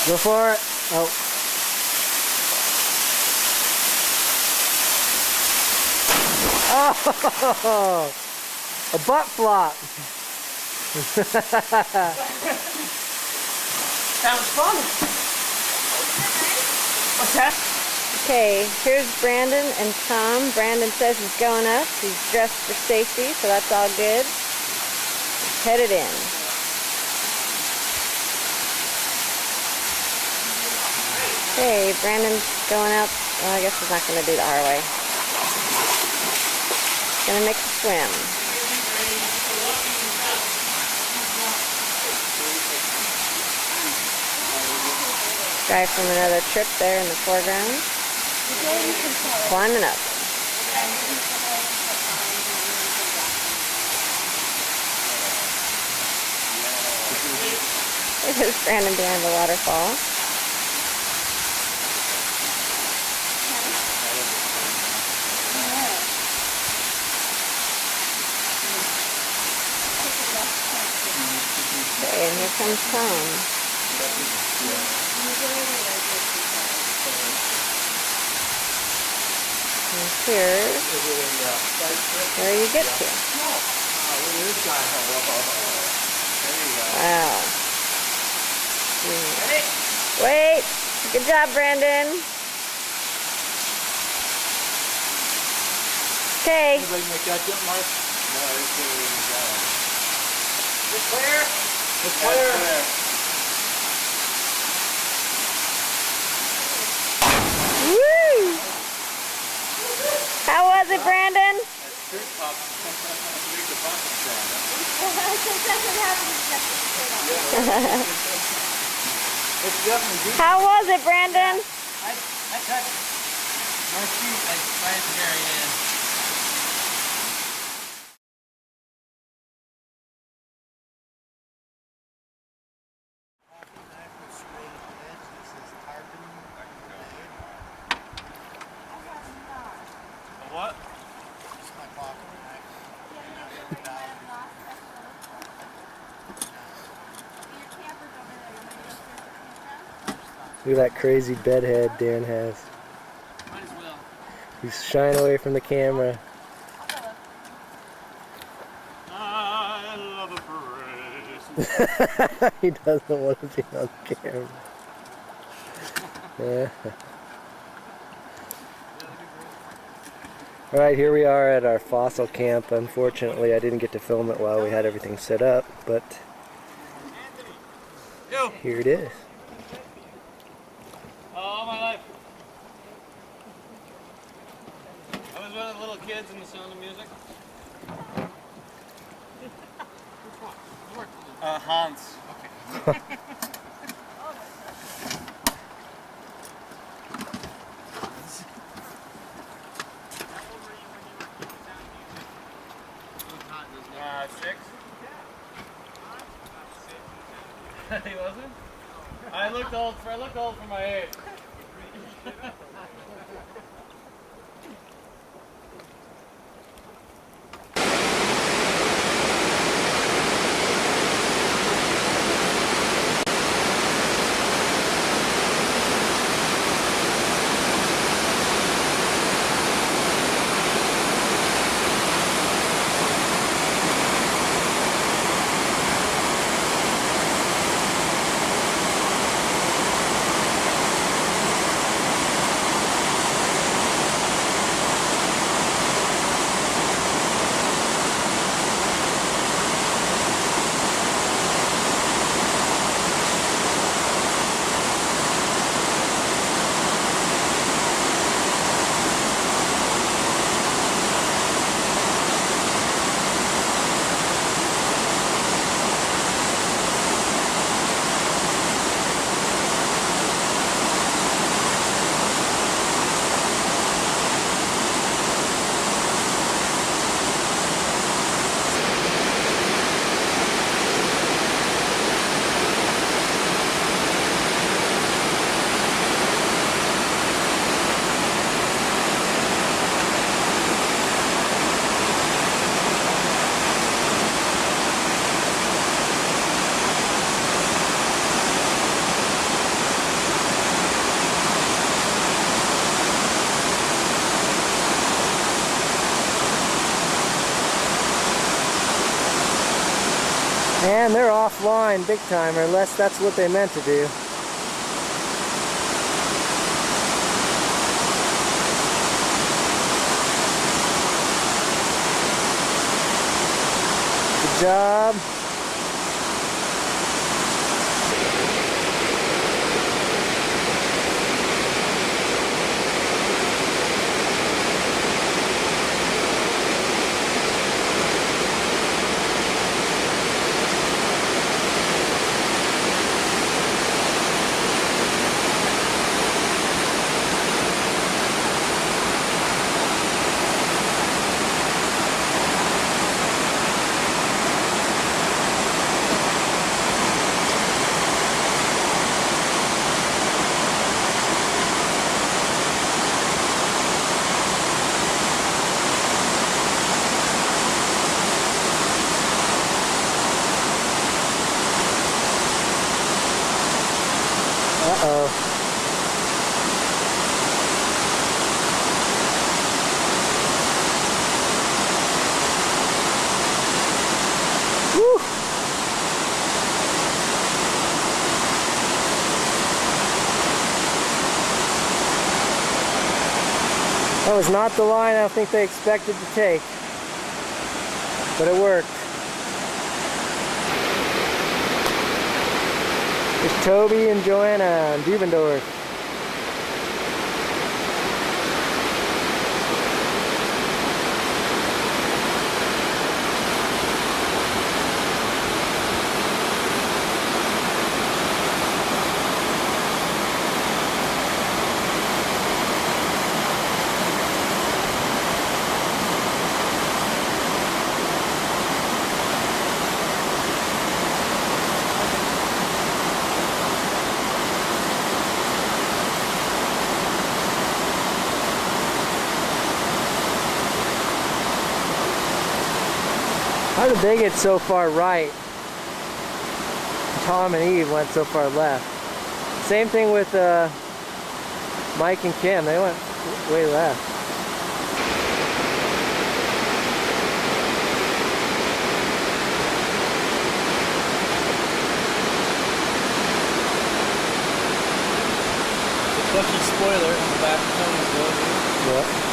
Go for it. Oh. Oh, a butt flop. That was fun. What's that? Okay, here's Brandon and Tom. Brandon says he's going up. He's dressed for safety, so that's all good. He's headed in. Okay, Brandon's going out. Well, I guess he's not going to do the our way. Gonna make a swim. Guy from another trip there in the foreground. Climbing up. There's Brandon behind the waterfall. Okay, and here comes Tom. And here's where you get to. Wow. Wait! Good job, Brandon. Okay. Anybody make that jump, Mark? No, it's clear. It's clear. Woo! How was it, Brandon? How was it, Brandon? I touched my feet like right at the very end. What? Look at that crazy bedhead Dan has. Might as well. He's shying away from the camera. I love a parade. He doesn't want to be on camera. Yeah. Alright, here we are at our fossil camp. Unfortunately, I didn't get to film it while we had everything set up, but here it is. All my life. I was one of the little kids in The Sound of Music. Hans. Six. He wasn't? I looked old for my age. And they're offline big time, or unless that's what they meant to do. Good job. Uh-oh. Woo! That was not the line I think they expected to take, but it worked. There's Toby and Joanna and Dubendorf. How did they get so far right? Tom and Eve went so far left. Same thing with Mike and Kim. They went way left. Lucky spoiler in the back of Tony's boat. Yep.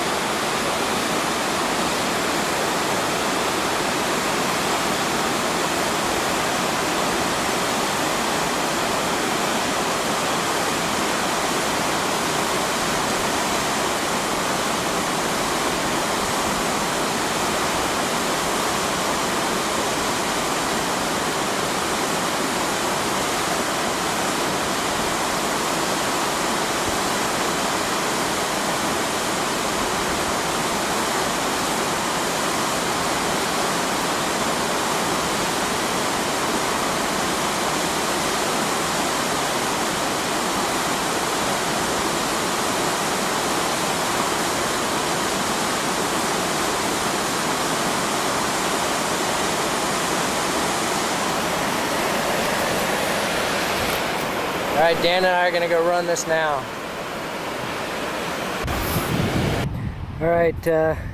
All right, Dan and I are gonna go run this now. All right,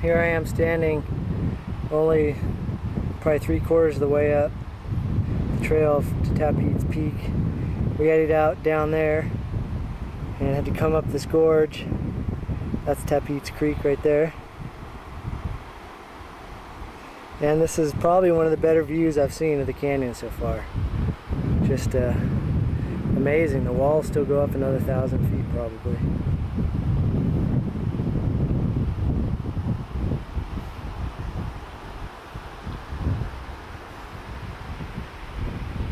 here I am standing only probably 3/4 of the way up the trail to Tapete's Peak. We headed out down there and had to come up this gorge. That's Tapete's Creek right there. And this is probably one of the better views I've seen of the canyon so far. Just amazing. The walls still go up another 1,000 feet probably.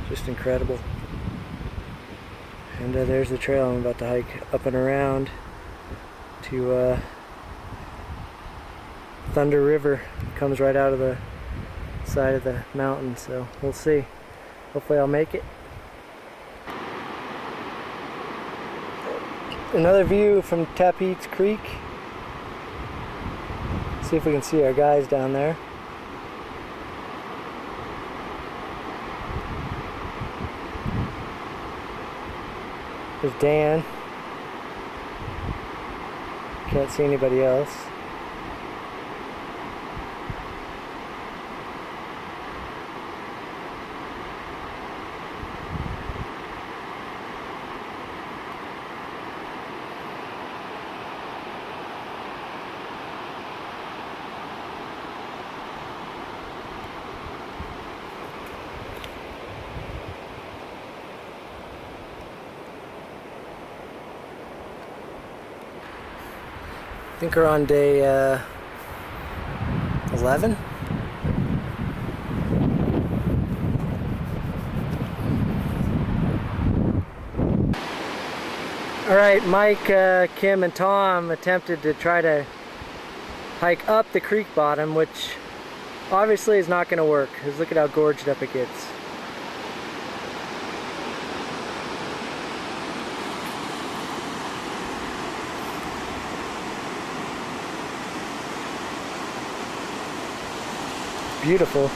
Just incredible. And there's the trail I'm about to hike up and around to Thunder River. It comes right out of the side of the mountain, so we'll see. Hopefully I'll make it. Another view from Tapete's Creek. See if we can see our guys down there. There's Dan. Can't see anybody else. I think we're on day 11. All right, Mike, Kim, and Tom attempted to try to hike up the creek bottom, which obviously is not going to work, because look at how gorged up it gets. Beautiful.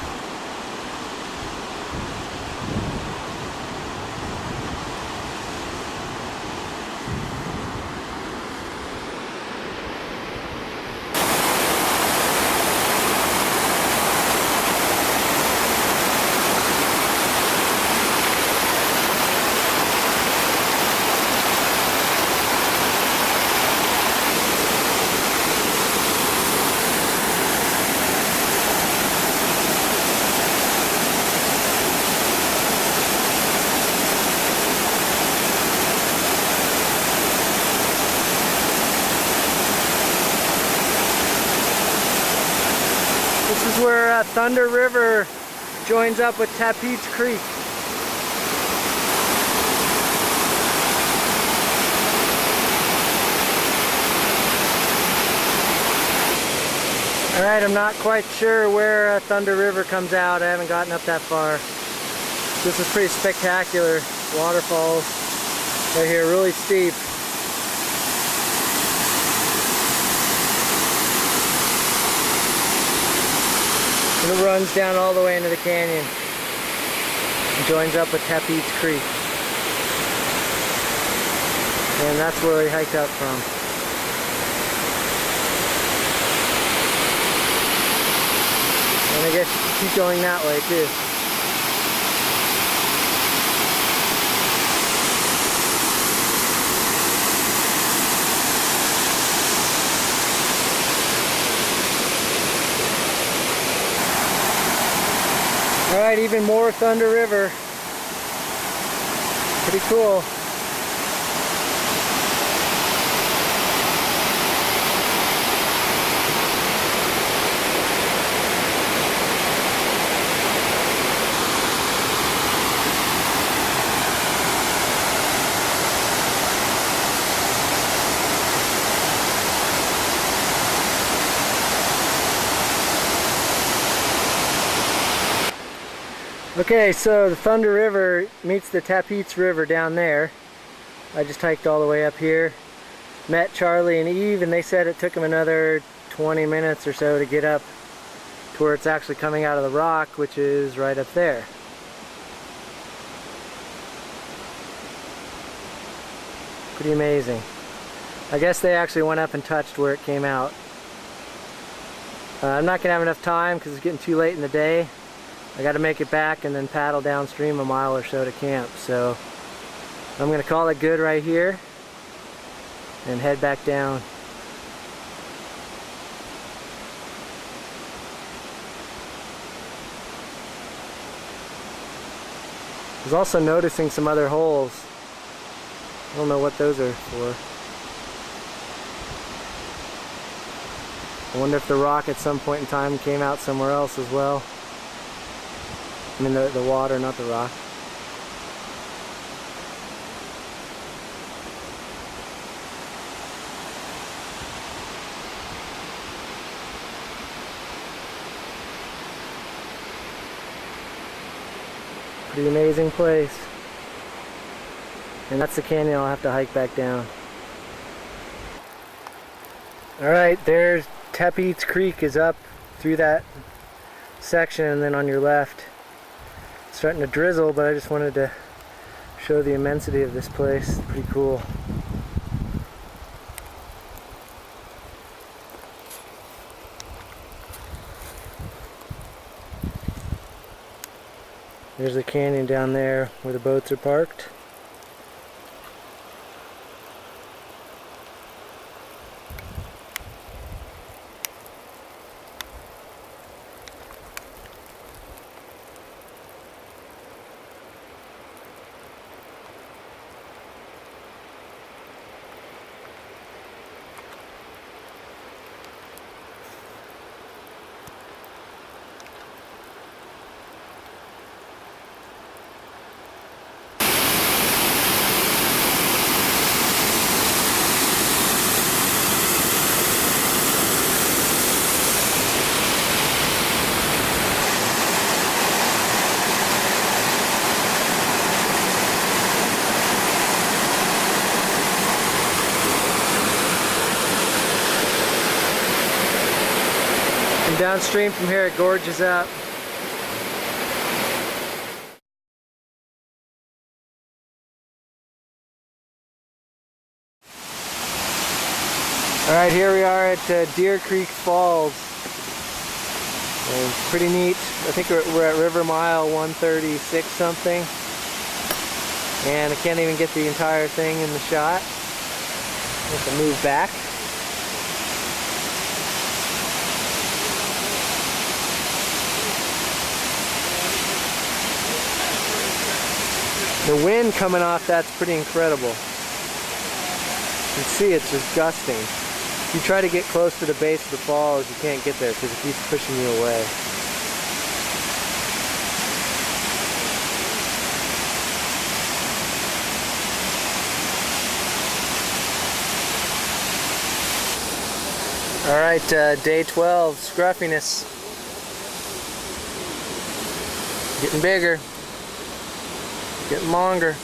where Thunder River joins up with Tapeats Creek. Alright, I'm not quite sure where Thunder River comes out. I haven't gotten up that far. This is pretty spectacular. Waterfalls right here, really steep. And it runs down all the way into the canyon and joins up with Tapeats Creek. And that's where we hiked up from. And I guess you can keep going that way too. Alright, even more Thunder River. Pretty cool. Okay, so the Thunder River meets the Tapeats River down there. I just hiked all the way up here. Met Charlie and Eve, and they said it took them another 20 minutes or so to get up to where it's actually coming out of the rock, which is right up there. Pretty amazing. I guess they actually went up and touched where it came out. I'm not going to have enough time because it's getting too late in the day. I got to make it back and then paddle downstream a mile or so to camp. So I'm going to call it good right here and head back down. I was also noticing some other holes. I don't know what those are for. I wonder if the rock at some point in time came out somewhere else as well. I mean the water, not the rock. Pretty amazing place. And that's the canyon I'll have to hike back down. Alright, there's Tapeats Creek is up through that section, and then on your left it's starting to drizzle, but I just wanted to show the immensity of this place. It's pretty cool. There's the canyon down there where the boats are parked. And downstream from here it gorges up. Alright, here we are at Deer Creek Falls. And it's pretty neat. I think we're at river mile 136 something. And I can't even get the entire thing in the shot. I have to move back. The wind coming off that's pretty incredible. You can see it's just gusting. If you try to get close to the base of the falls, you can't get there because it keeps pushing you away. All right, day 12, scruffiness. Getting bigger, getting longer.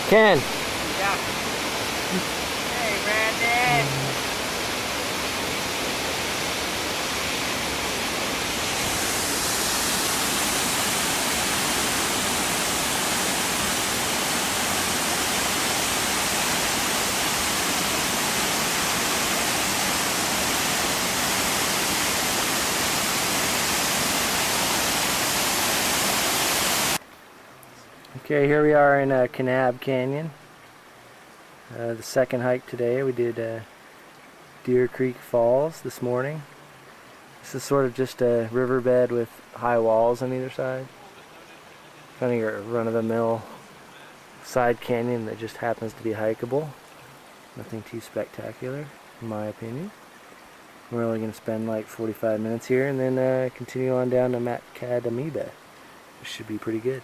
Ken. Yeah. Hey, Brandon. Okay, here we are in Kanab Canyon. The second hike today. We did Deer Creek Falls this morning. This is sort of just a riverbed with high walls on either side. Kind of your run-of-the-mill side canyon that just happens to be hikeable. Nothing too spectacular, in my opinion. We're only going to spend like 45 minutes here and then continue on down to Macadamia, which should be pretty good.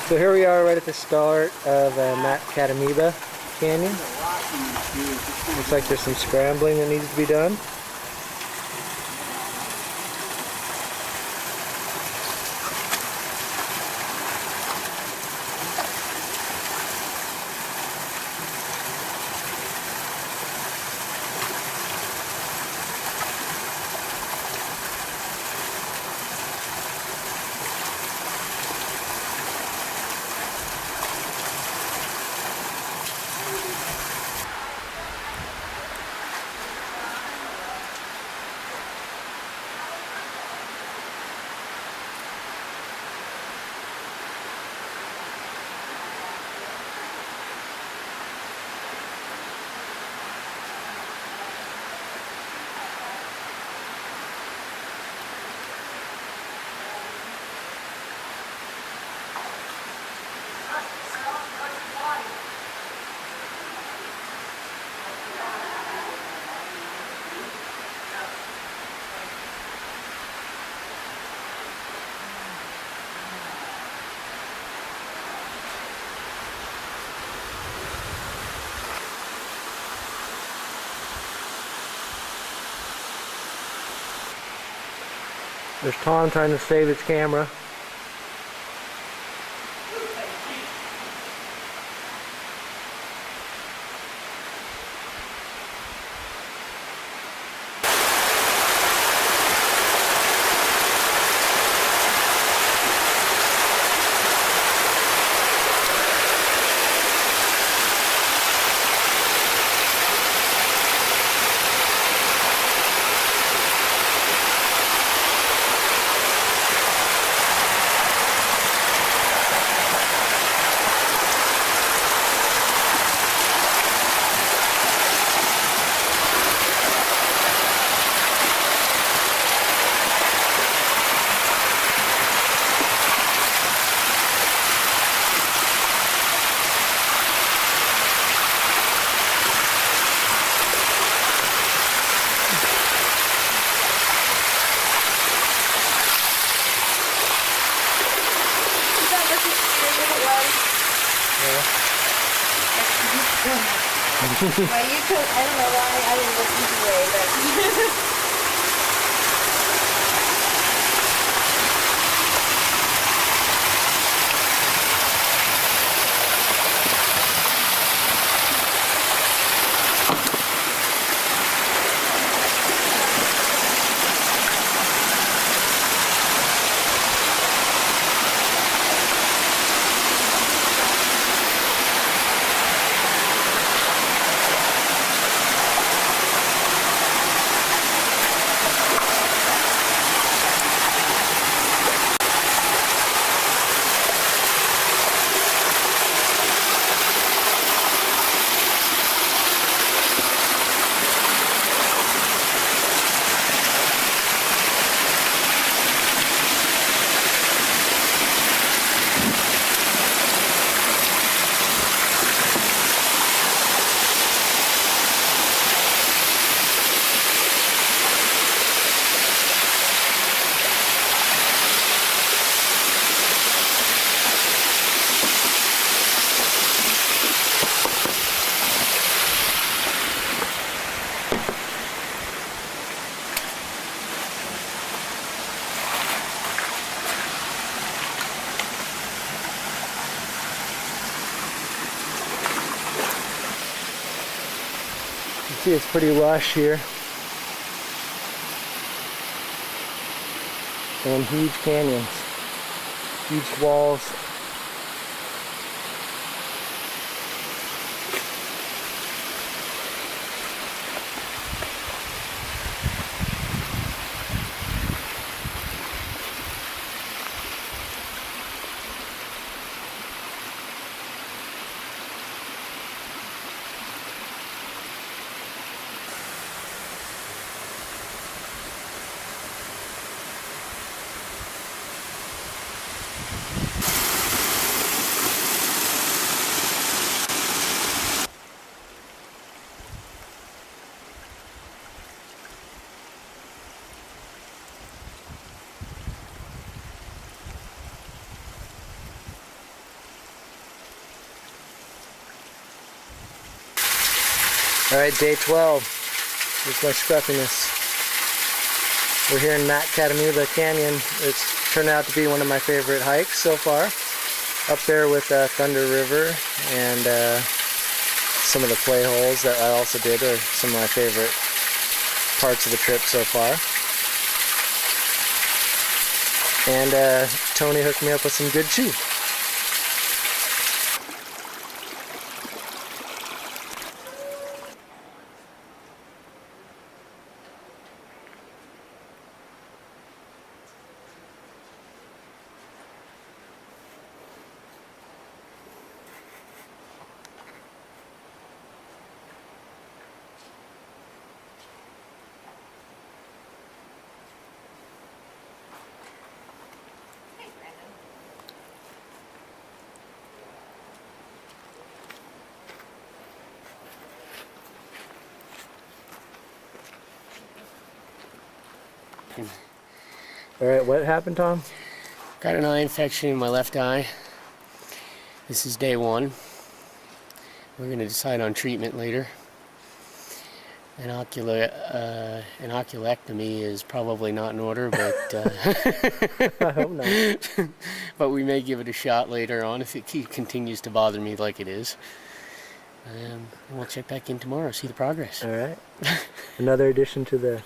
So here we are right at the start of Macadamia Canyon. Looks like there's some scrambling that needs to be done. There's Tom trying to save its camera. Well, you could, I don't know why I didn't listen to Ray, but... see it's pretty lush here. And huge canyons, huge walls. Alright, day 12. Here's my scruffiness. We're here in Macadamula Canyon. It's turned out to be one of my favorite hikes so far. Up there with Thunder River and some of the play holes that I also did are some of my favorite parts of the trip so far. And Tony hooked me up with some good chew. Alright, what happened, Tom? Got an eye infection in my left eye. This is day 1. We're going to decide on treatment later. Inoculectomy is probably not in order, but I hope not. but we may give it a shot later on if it continues to bother me like it is. And we'll check back in tomorrow, see the progress. Alright. Another addition to the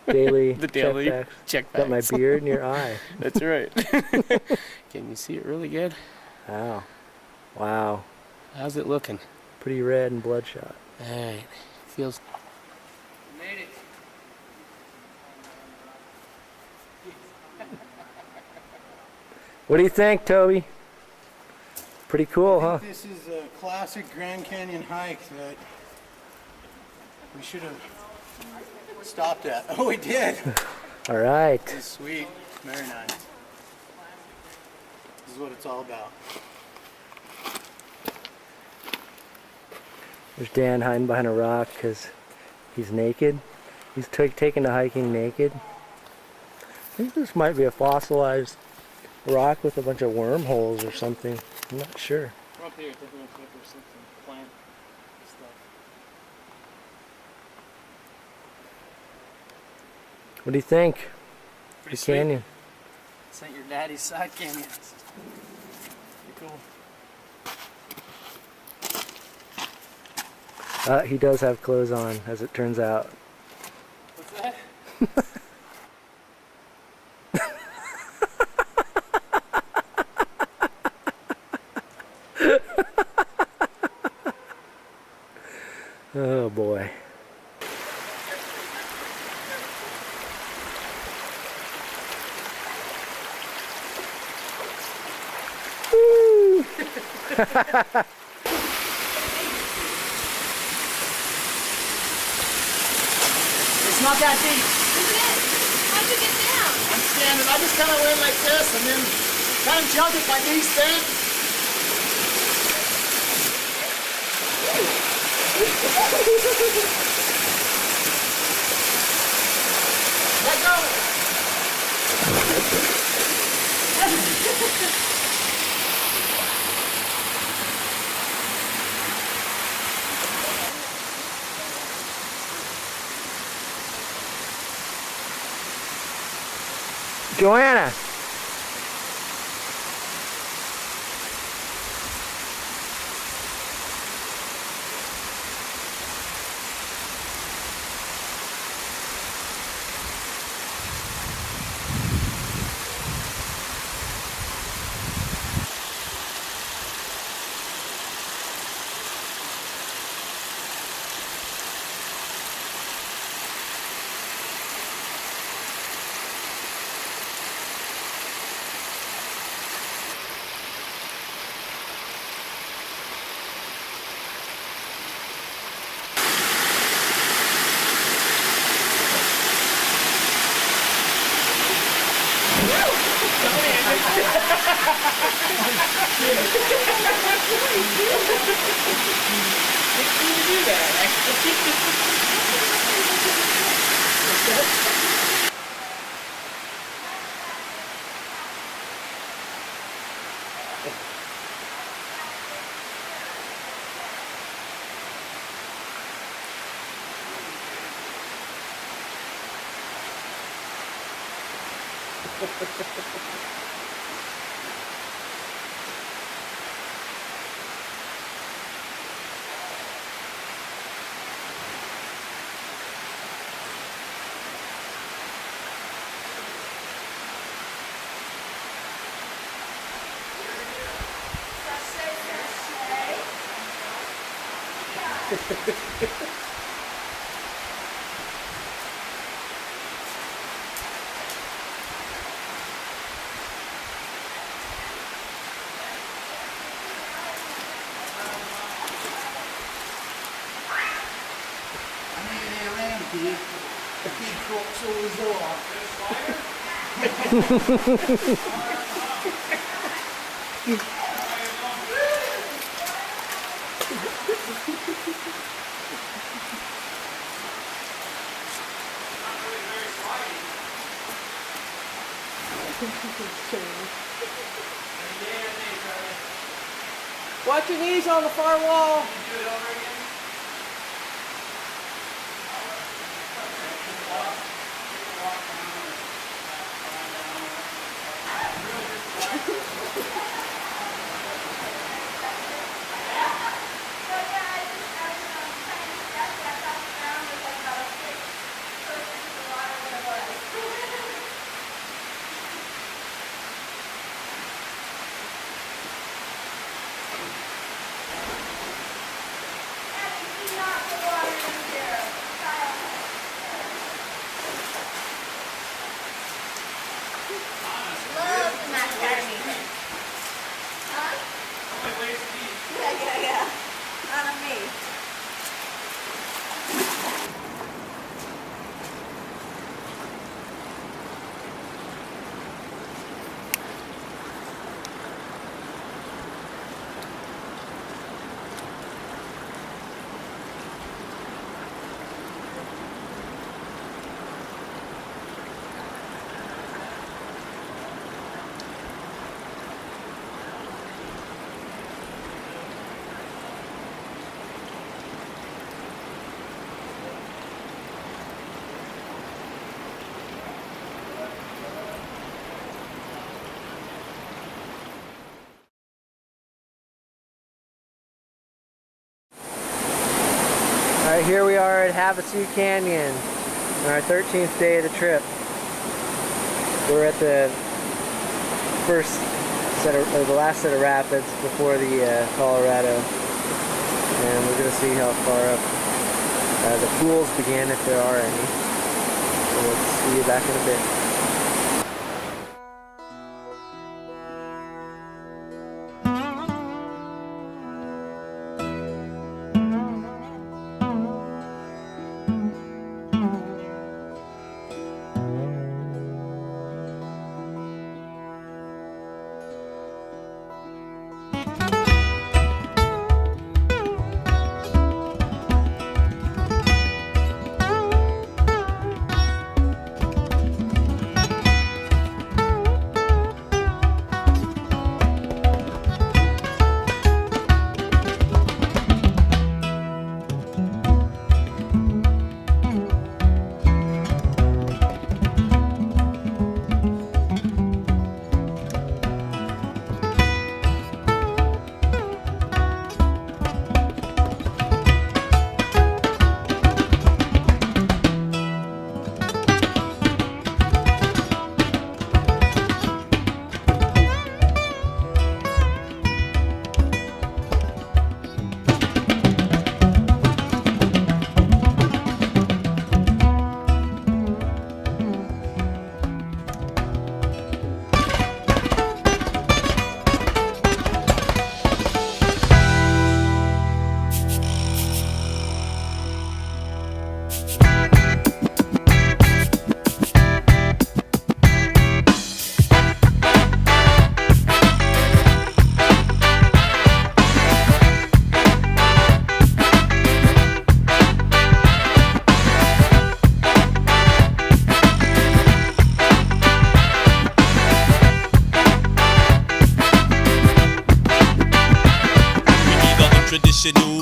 daily, check Got my beard in your eye. That's right. Can you see it really good? Wow. Wow. How's it looking? Pretty red and bloodshot. Alright. Feels... Made it. What do you think, Toby? Pretty cool, huh? This is a classic Grand Canyon hike that we should have stopped at. Oh, we did. All right. This is sweet. Very nice. This is what it's all about. There's Dan hiding behind a rock because he's naked. He's taking to hiking naked. I think this might be a fossilized rock with a bunch of wormholes or something. I'm not sure. We're up here taking a picture of something, plant stuff. What do you think? Pretty The sweet. canyon. It's not your daddy's side canyon. Pretty cool. He does have clothes on, as it turns out. What's that? Oh boy. Woo! It's not that deep. Isn't it? How'd you get down? I'm standing. I just kind of went like this and then kind of jumped with my knees bent. Let go. Joanna. Watch your knees on the far wall. Alright, here we are at Havasu Canyon on our 13th day of the trip. We're at the first set of, or the last set of rapids before the Colorado, and we're going to see how far up the pools begin, if there are any. So we'll see you back in a bit.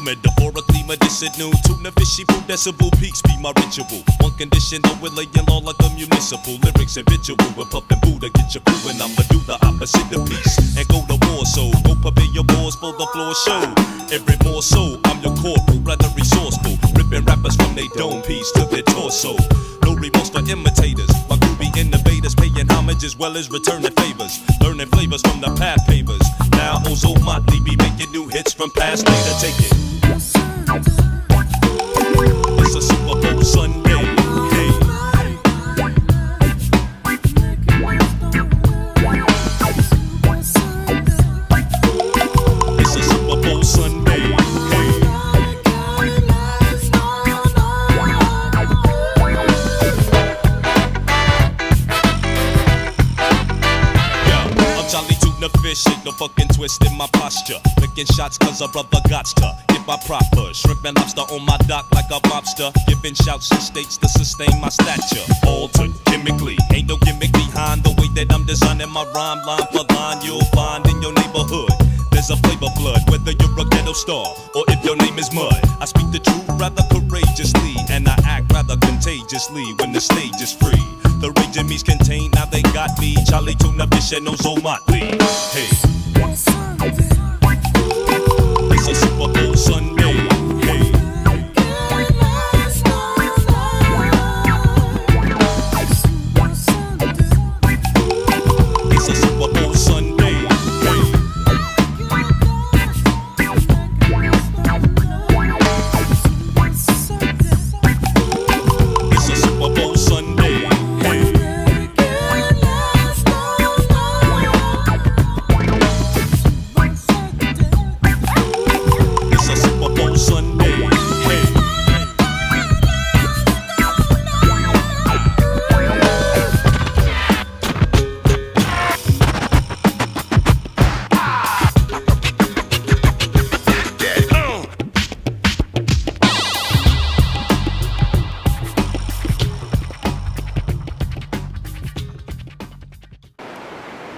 metaphorically medicinal. Tuna fishy food, decibel peaks be my ritual. One condition, though we're laying law like a municipal. Lyrics habitual with puffin' Buddha, get your crew, and I'ma do the opposite of peace and go to war. So go prepare your balls for the floor show. Every more so, I'm your corporal, rather resourceful. Ripping rappers from their dome piece to their torso. No remorse for imitators, my groovy innovators paying homage as well as returning favors. Learning flavors from the path pavers. Now Ozo Motley be making new hits from past later. Take it. It's a Super Bowl Sunday. Hey. It's a Super Bowl Sunday. Hey. Charlie Tuna fish, ain't no fucking twist in my posture. Licking shots cause a brother gots to get my proper. Shrimp and lobster on my dock like a mobster. Giving shouts and states to sustain my stature. Altered chemically, ain't no gimmick behind the way that I'm designing my rhyme. Line for line you'll find in your neighborhood. There's a flavor blood, whether you're a ghetto star or if your name is Mud. I speak the truth rather courageously, and I act rather contagiously when the stage is free. The raging me's contained, now they got me. Charlie Tuna fish and Ozo Motley. Hey. It's a Super Bowl Sunday. Hey. It's a Super Bowl Sunday. Hey. It's a Super Bowl Sunday.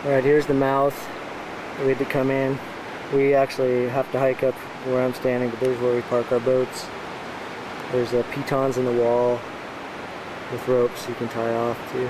Alright, here's the mouth. We had to come in. We actually have to hike up where I'm standing, but there's where we park our boats. There's pitons in the wall with ropes you can tie off to.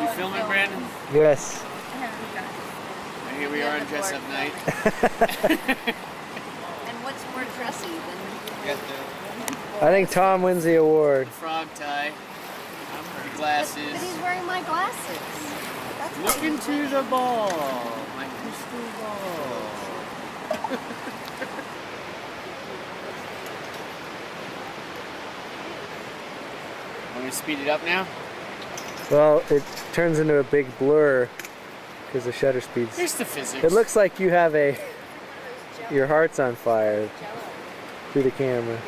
You filming, Brandon? Yes. And here we are on dress up night. And what's more dressy than I think Tom wins the award. frog tie, But glasses. he's wearing my glasses. That's why Look he's into winning. the ball, my crystal ball. Want me to speed it up now? Well, it turns into a big blur because the shutter speeds. Here's the physics. It looks like you have your heart's on fire through the camera.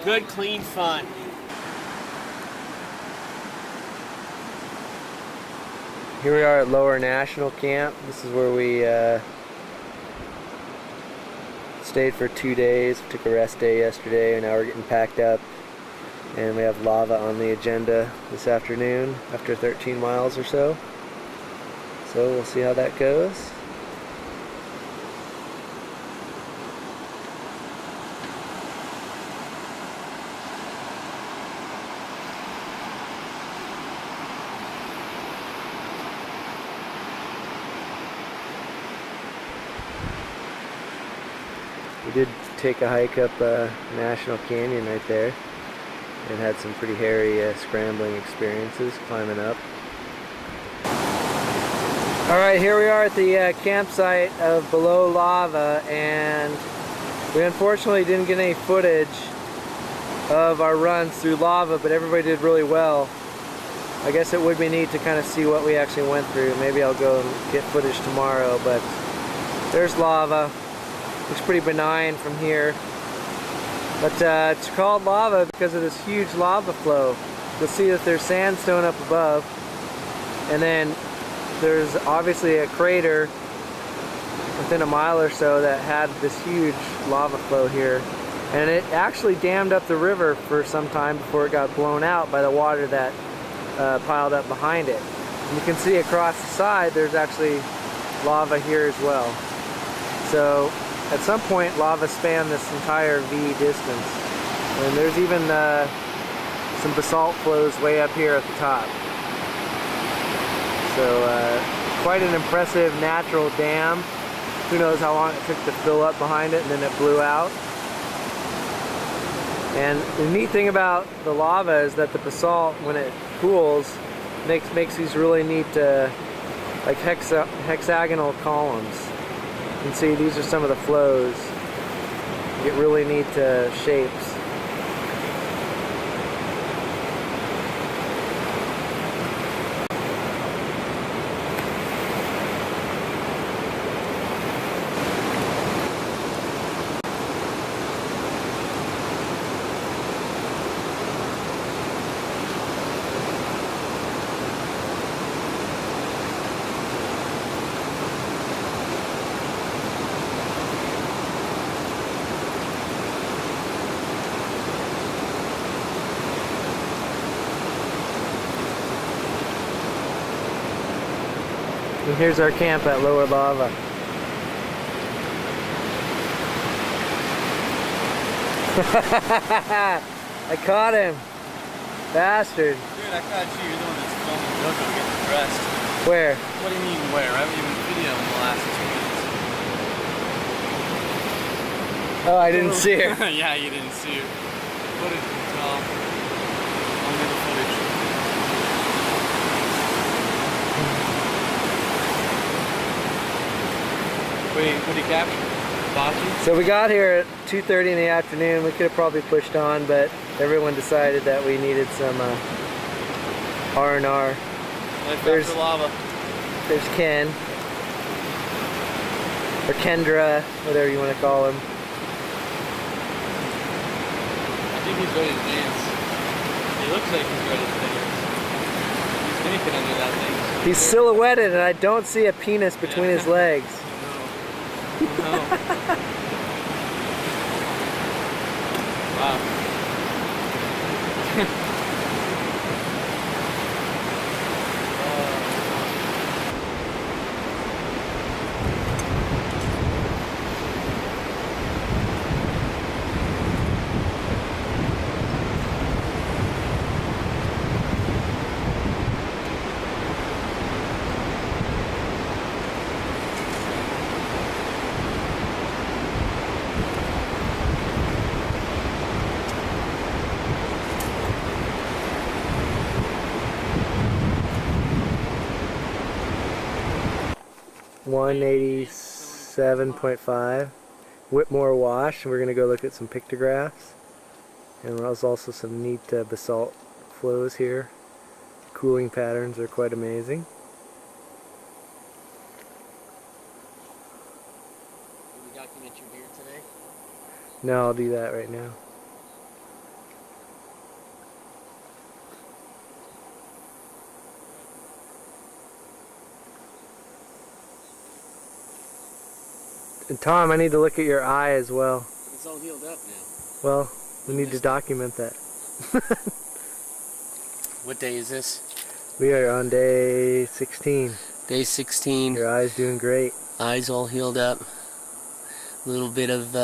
Good, clean fun. Here we are at Lower National Camp. This is where we stayed for 2 days. We took a rest day yesterday, and now we're getting packed up. And we have lava on the agenda this afternoon after 13 miles or so. So we'll see how that goes. We did take a hike up National Canyon right there and had some pretty hairy scrambling experiences climbing up. Alright, here we are at the campsite of Below Lava, and We unfortunately didn't get any footage of our runs through lava, but everybody did really well. I guess it would be neat to kind of see what we actually went through. Maybe I'll go and get footage tomorrow, but there's lava. Looks pretty benign from here. But it's called lava because of this huge lava flow. You'll see that there's sandstone up above, and then there's obviously a crater within a mile or so that had this huge lava flow here. And it actually dammed up the river for some time before it got blown out by the water that piled up behind it. And you can see across the side there's actually lava here as well. So at some point lava spanned this entire V distance. And there's even some basalt flows way up here at the top. So quite an impressive natural dam. Who knows how long it took to fill up behind it, and then it blew out. And the neat thing about the lava is that the basalt, when it cools, makes these really neat like hexagonal columns. You can see these are some of the flows. You get really neat shapes. And here's our camp at Lower Lava. I caught him. Bastard. Dude, I caught you. You're the one that's filming Jojo getting dressed. Where? What do you mean where? I haven't even videoed in the last 2 minutes. Oh, I didn't see her. Yeah, you didn't see her. Footage can tell. Only the footage. What do you capture? Bocce? So we got here at 2:30 in the afternoon. We could have probably pushed on, but everyone decided that we needed some R&R. There's lava. There's Ken. Or Kendra, whatever you want to call him. I think he's ready to dance. He looks like he's ready to dance. He's naked under that thing. He's silhouetted and I don't see a penis between his legs. No. Wow. .5 Whitmore wash. We're going to go look at some pictographs, and there's also some neat basalt flows here. Cooling patterns are quite amazing. Will you document your beard today? No, I'll do that right now. And Tom, I need to look at your eye as well. It's all healed up now. Well, we need to document that. What day is this? We are on day 16. Day 16. Your eye's doing great. Eyes all healed up. A little bit of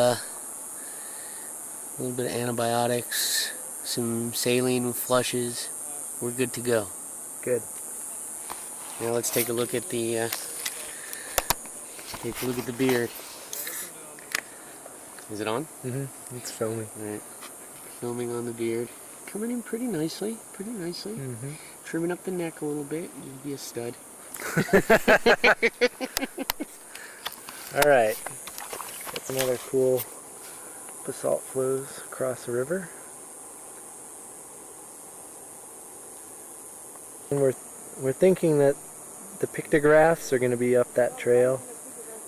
antibiotics, some saline with flushes. We're good to go. Good. Now let's take a look at the beard. Is it on? Mm-hmm. It's filming. Alright. Filming on the beard. Coming in pretty nicely. Mm-hmm. Trimming up the neck a little bit. You'd be a stud. Alright. That's another cool basalt flows across the river. And we're thinking that the pictographs are going to be up that trail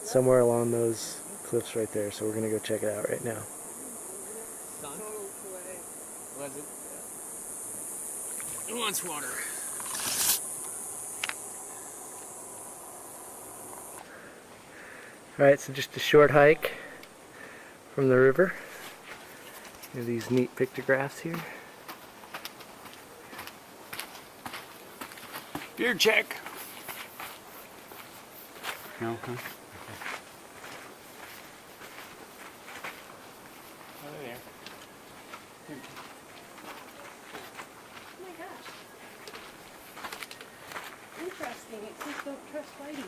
somewhere along those cliffs right there, so we're going to go check it out right now. Was it? Who wants water? Alright, so just a short hike from the river. There are these neat pictographs here. Beer check. Okay. Oh, there. Oh my gosh. Interesting. It says don't trust Whitey.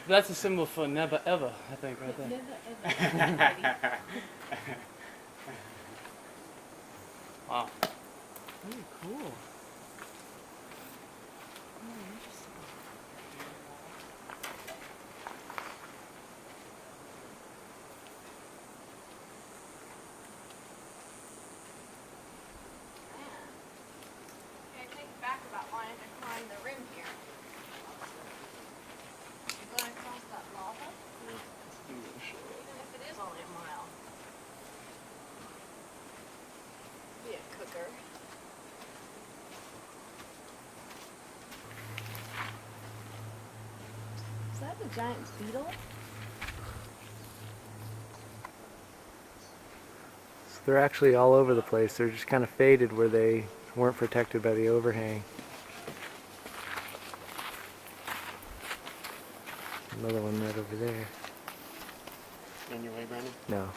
That's a symbol for never ever, I think, right there. Never ever. Wow. Really cool. I think back about wanting to climb the rim here. You're going across that lava? Even if it is only a mile. Be a cooker. Is that the giant beetle? So they're actually all over the place. They're just kind of faded where they weren't protected by the overhang. Another one right over there. On your way, Brandon? No.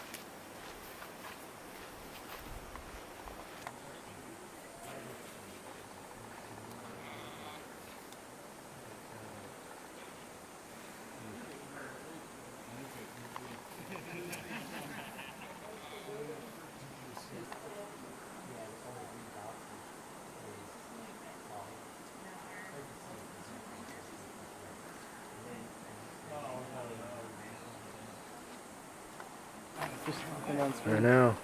I know.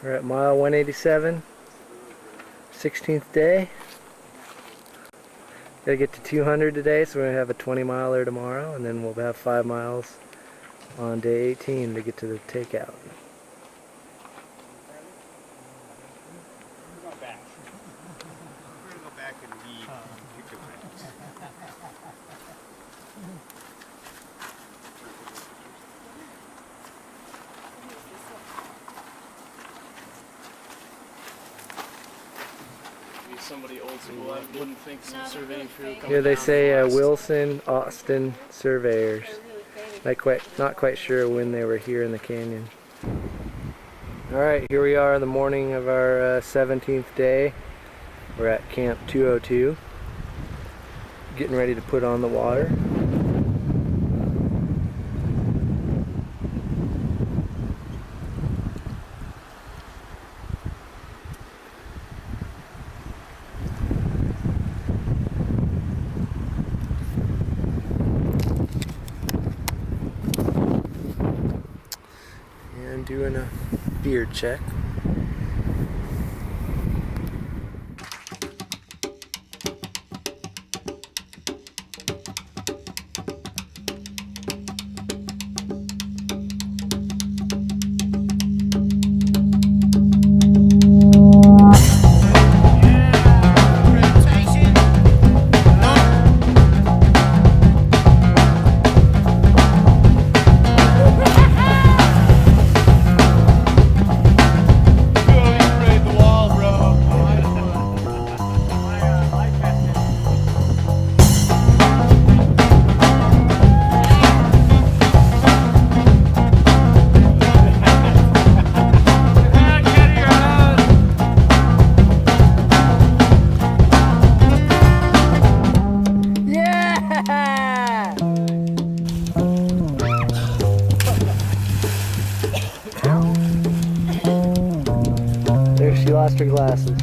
We're at mile 187, 16th day. Gotta get to 200 today, so we're gonna have a 20-miler tomorrow, and then we'll have 5 miles on day 18 to get to the takeout. We're going to go back and read pictograms. Maybe somebody old school. I wouldn't think some surveying crew coming Here they down say from the west. Wilson, Austin surveyors. Not quite sure when they were here in the canyon. Alright, here we are in the morning of our 17th day. We're at Camp 202. Getting ready to put on the water. And doing a beard check. There, she lost her glasses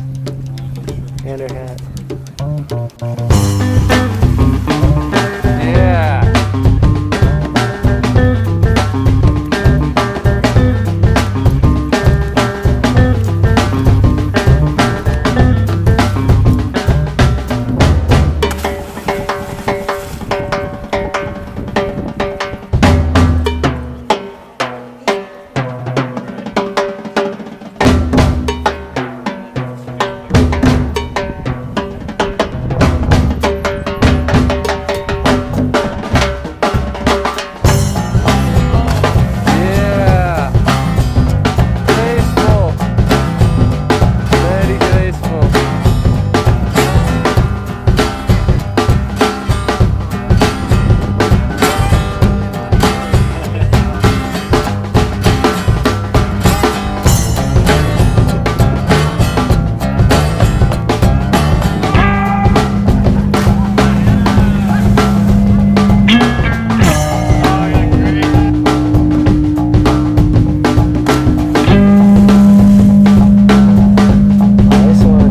and her hat. Yeah. Yeah. Graceful. Very graceful. Nice one.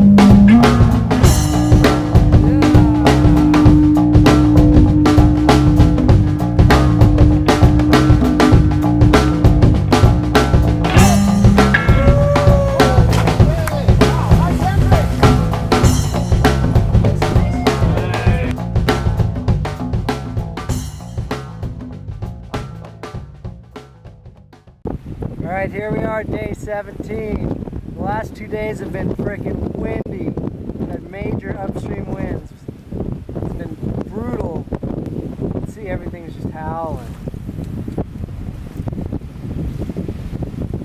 Alright, here we are, day 17. The last 2 days have been freaking windy. Had major upstream winds. It's been brutal. You can see everything's just howling.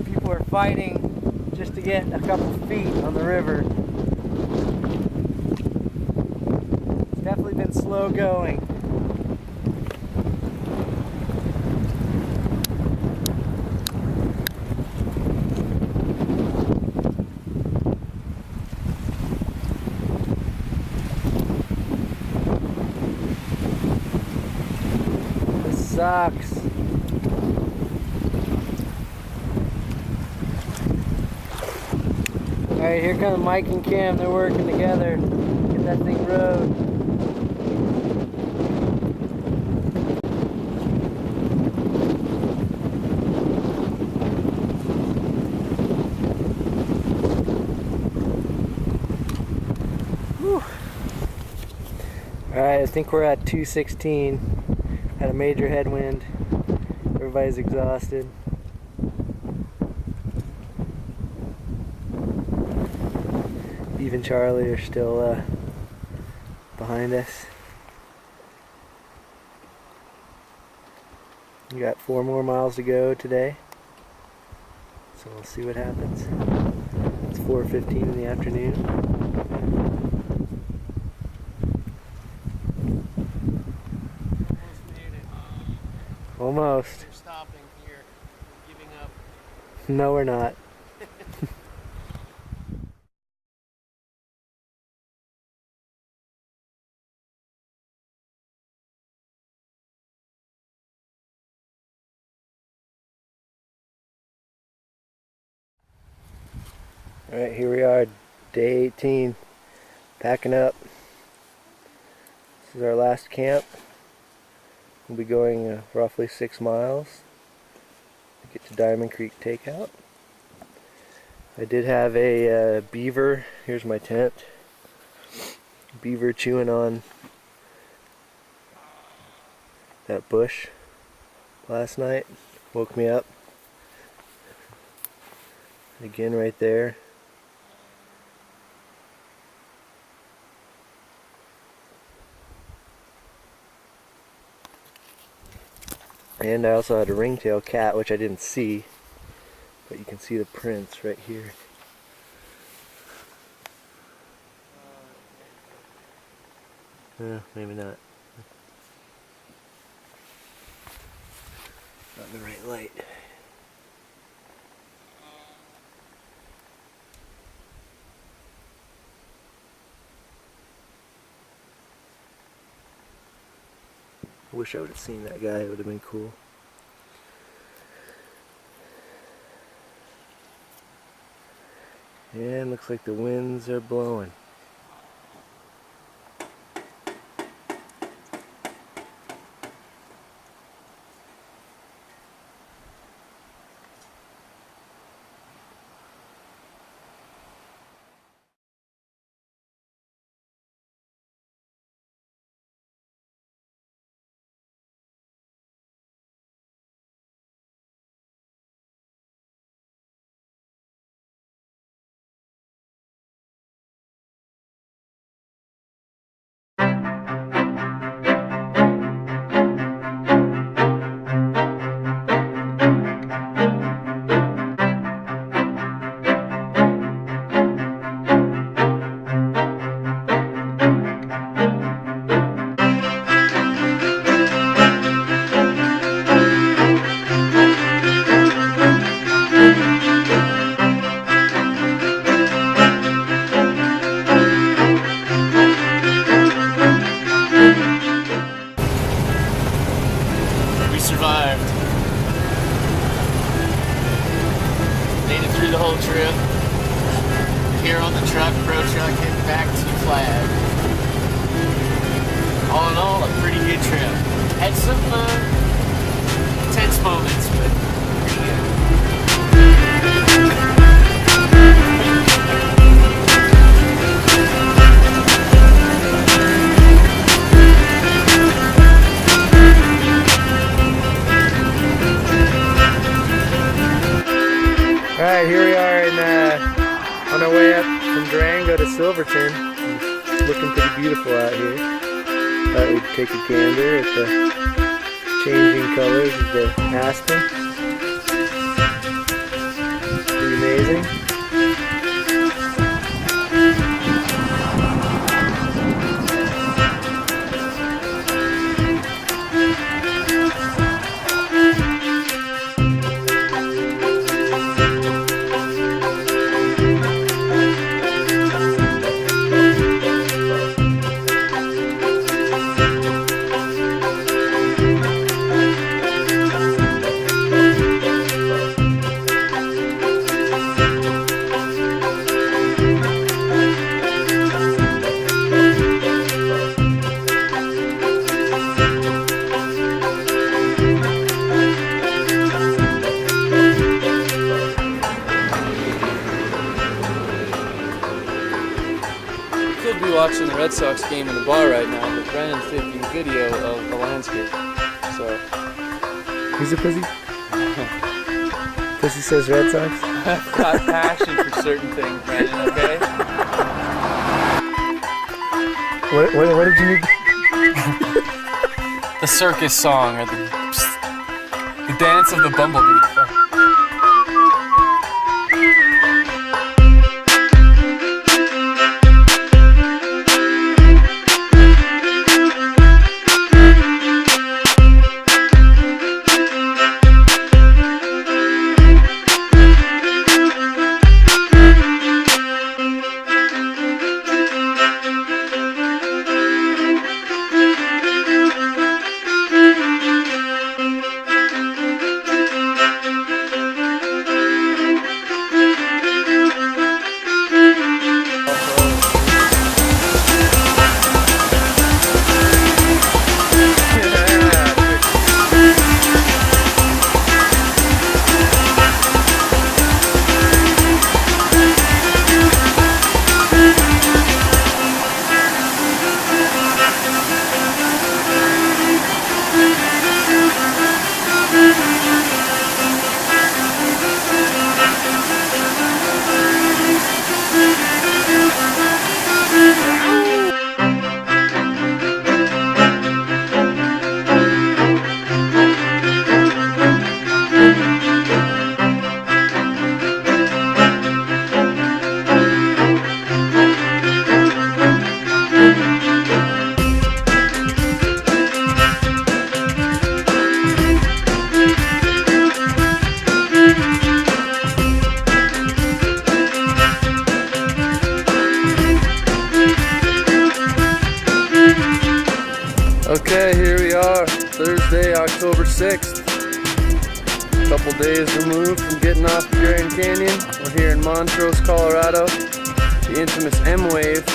People are fighting just to get a couple feet on the river. It's definitely been slow going. Sucks. Alright, here come Mike and Kim. They're working together. Get that thing rode. Alright, I think we're at 216. Had a major headwind. Everybody's exhausted. Eve and Charlie are still behind us. We got 4 more miles to go today. So we'll see what happens. It's 4:15 in the afternoon. Almost. We're stopping here. We're giving up. No, we're not. Alright, here we are, day 18. Packing up. This is our last camp. We'll be going roughly 6 miles to get to Diamond Creek Takeout. I did have a beaver, here's my tent, beaver chewing on that bush last night, woke me up. Again right there. And I also had a ringtail cat, which I didn't see, but you can see the prints right here. Maybe not. Not in the right light. I wish I would have seen that guy, it would have been cool. And looks like the winds are blowing. here on the truck, pro truck, heading back to Flag. All in all, a pretty good trip. Had some tense moments, but pretty good. Alright, here we are on our way up from Durango to Silverton. Looking pretty beautiful out here. Thought we'd take a gander at the changing colors of the aspen. Pretty amazing. Could be watching the Red Sox game in the bar right now, but Brandon's taking video of the landscape. So. Who's a pussy? Pussy says Red Sox? I've got passion for certain things, Brandon, okay? What did you need? The circus song, or the dance of the bumblebee. Okay, here we are, Thursday, October 6th. A couple days removed from getting off the Grand Canyon. We're here in Montrose, Colorado. The infamous M-Wave.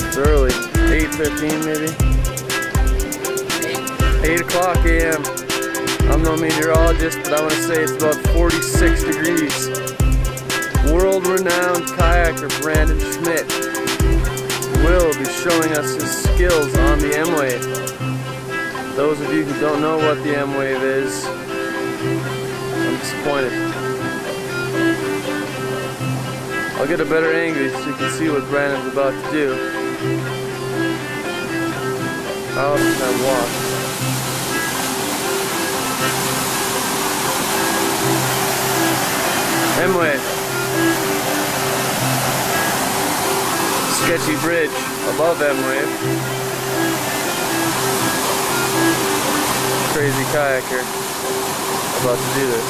It's early, 8:15 maybe. 8 o'clock a.m. I'm no meteorologist, but I want to say it's about 46 degrees. World-renowned kayaker Brandon Schmit will be showing us his skills on the M-Wave. Those of you who don't know what the M-Wave is, I'm disappointed. I'll get a better angle so you can see what Brandon's about to do. How often can I walk? M-Wave. Sketchy bridge above M-Wave. Crazy kayaker about to do this.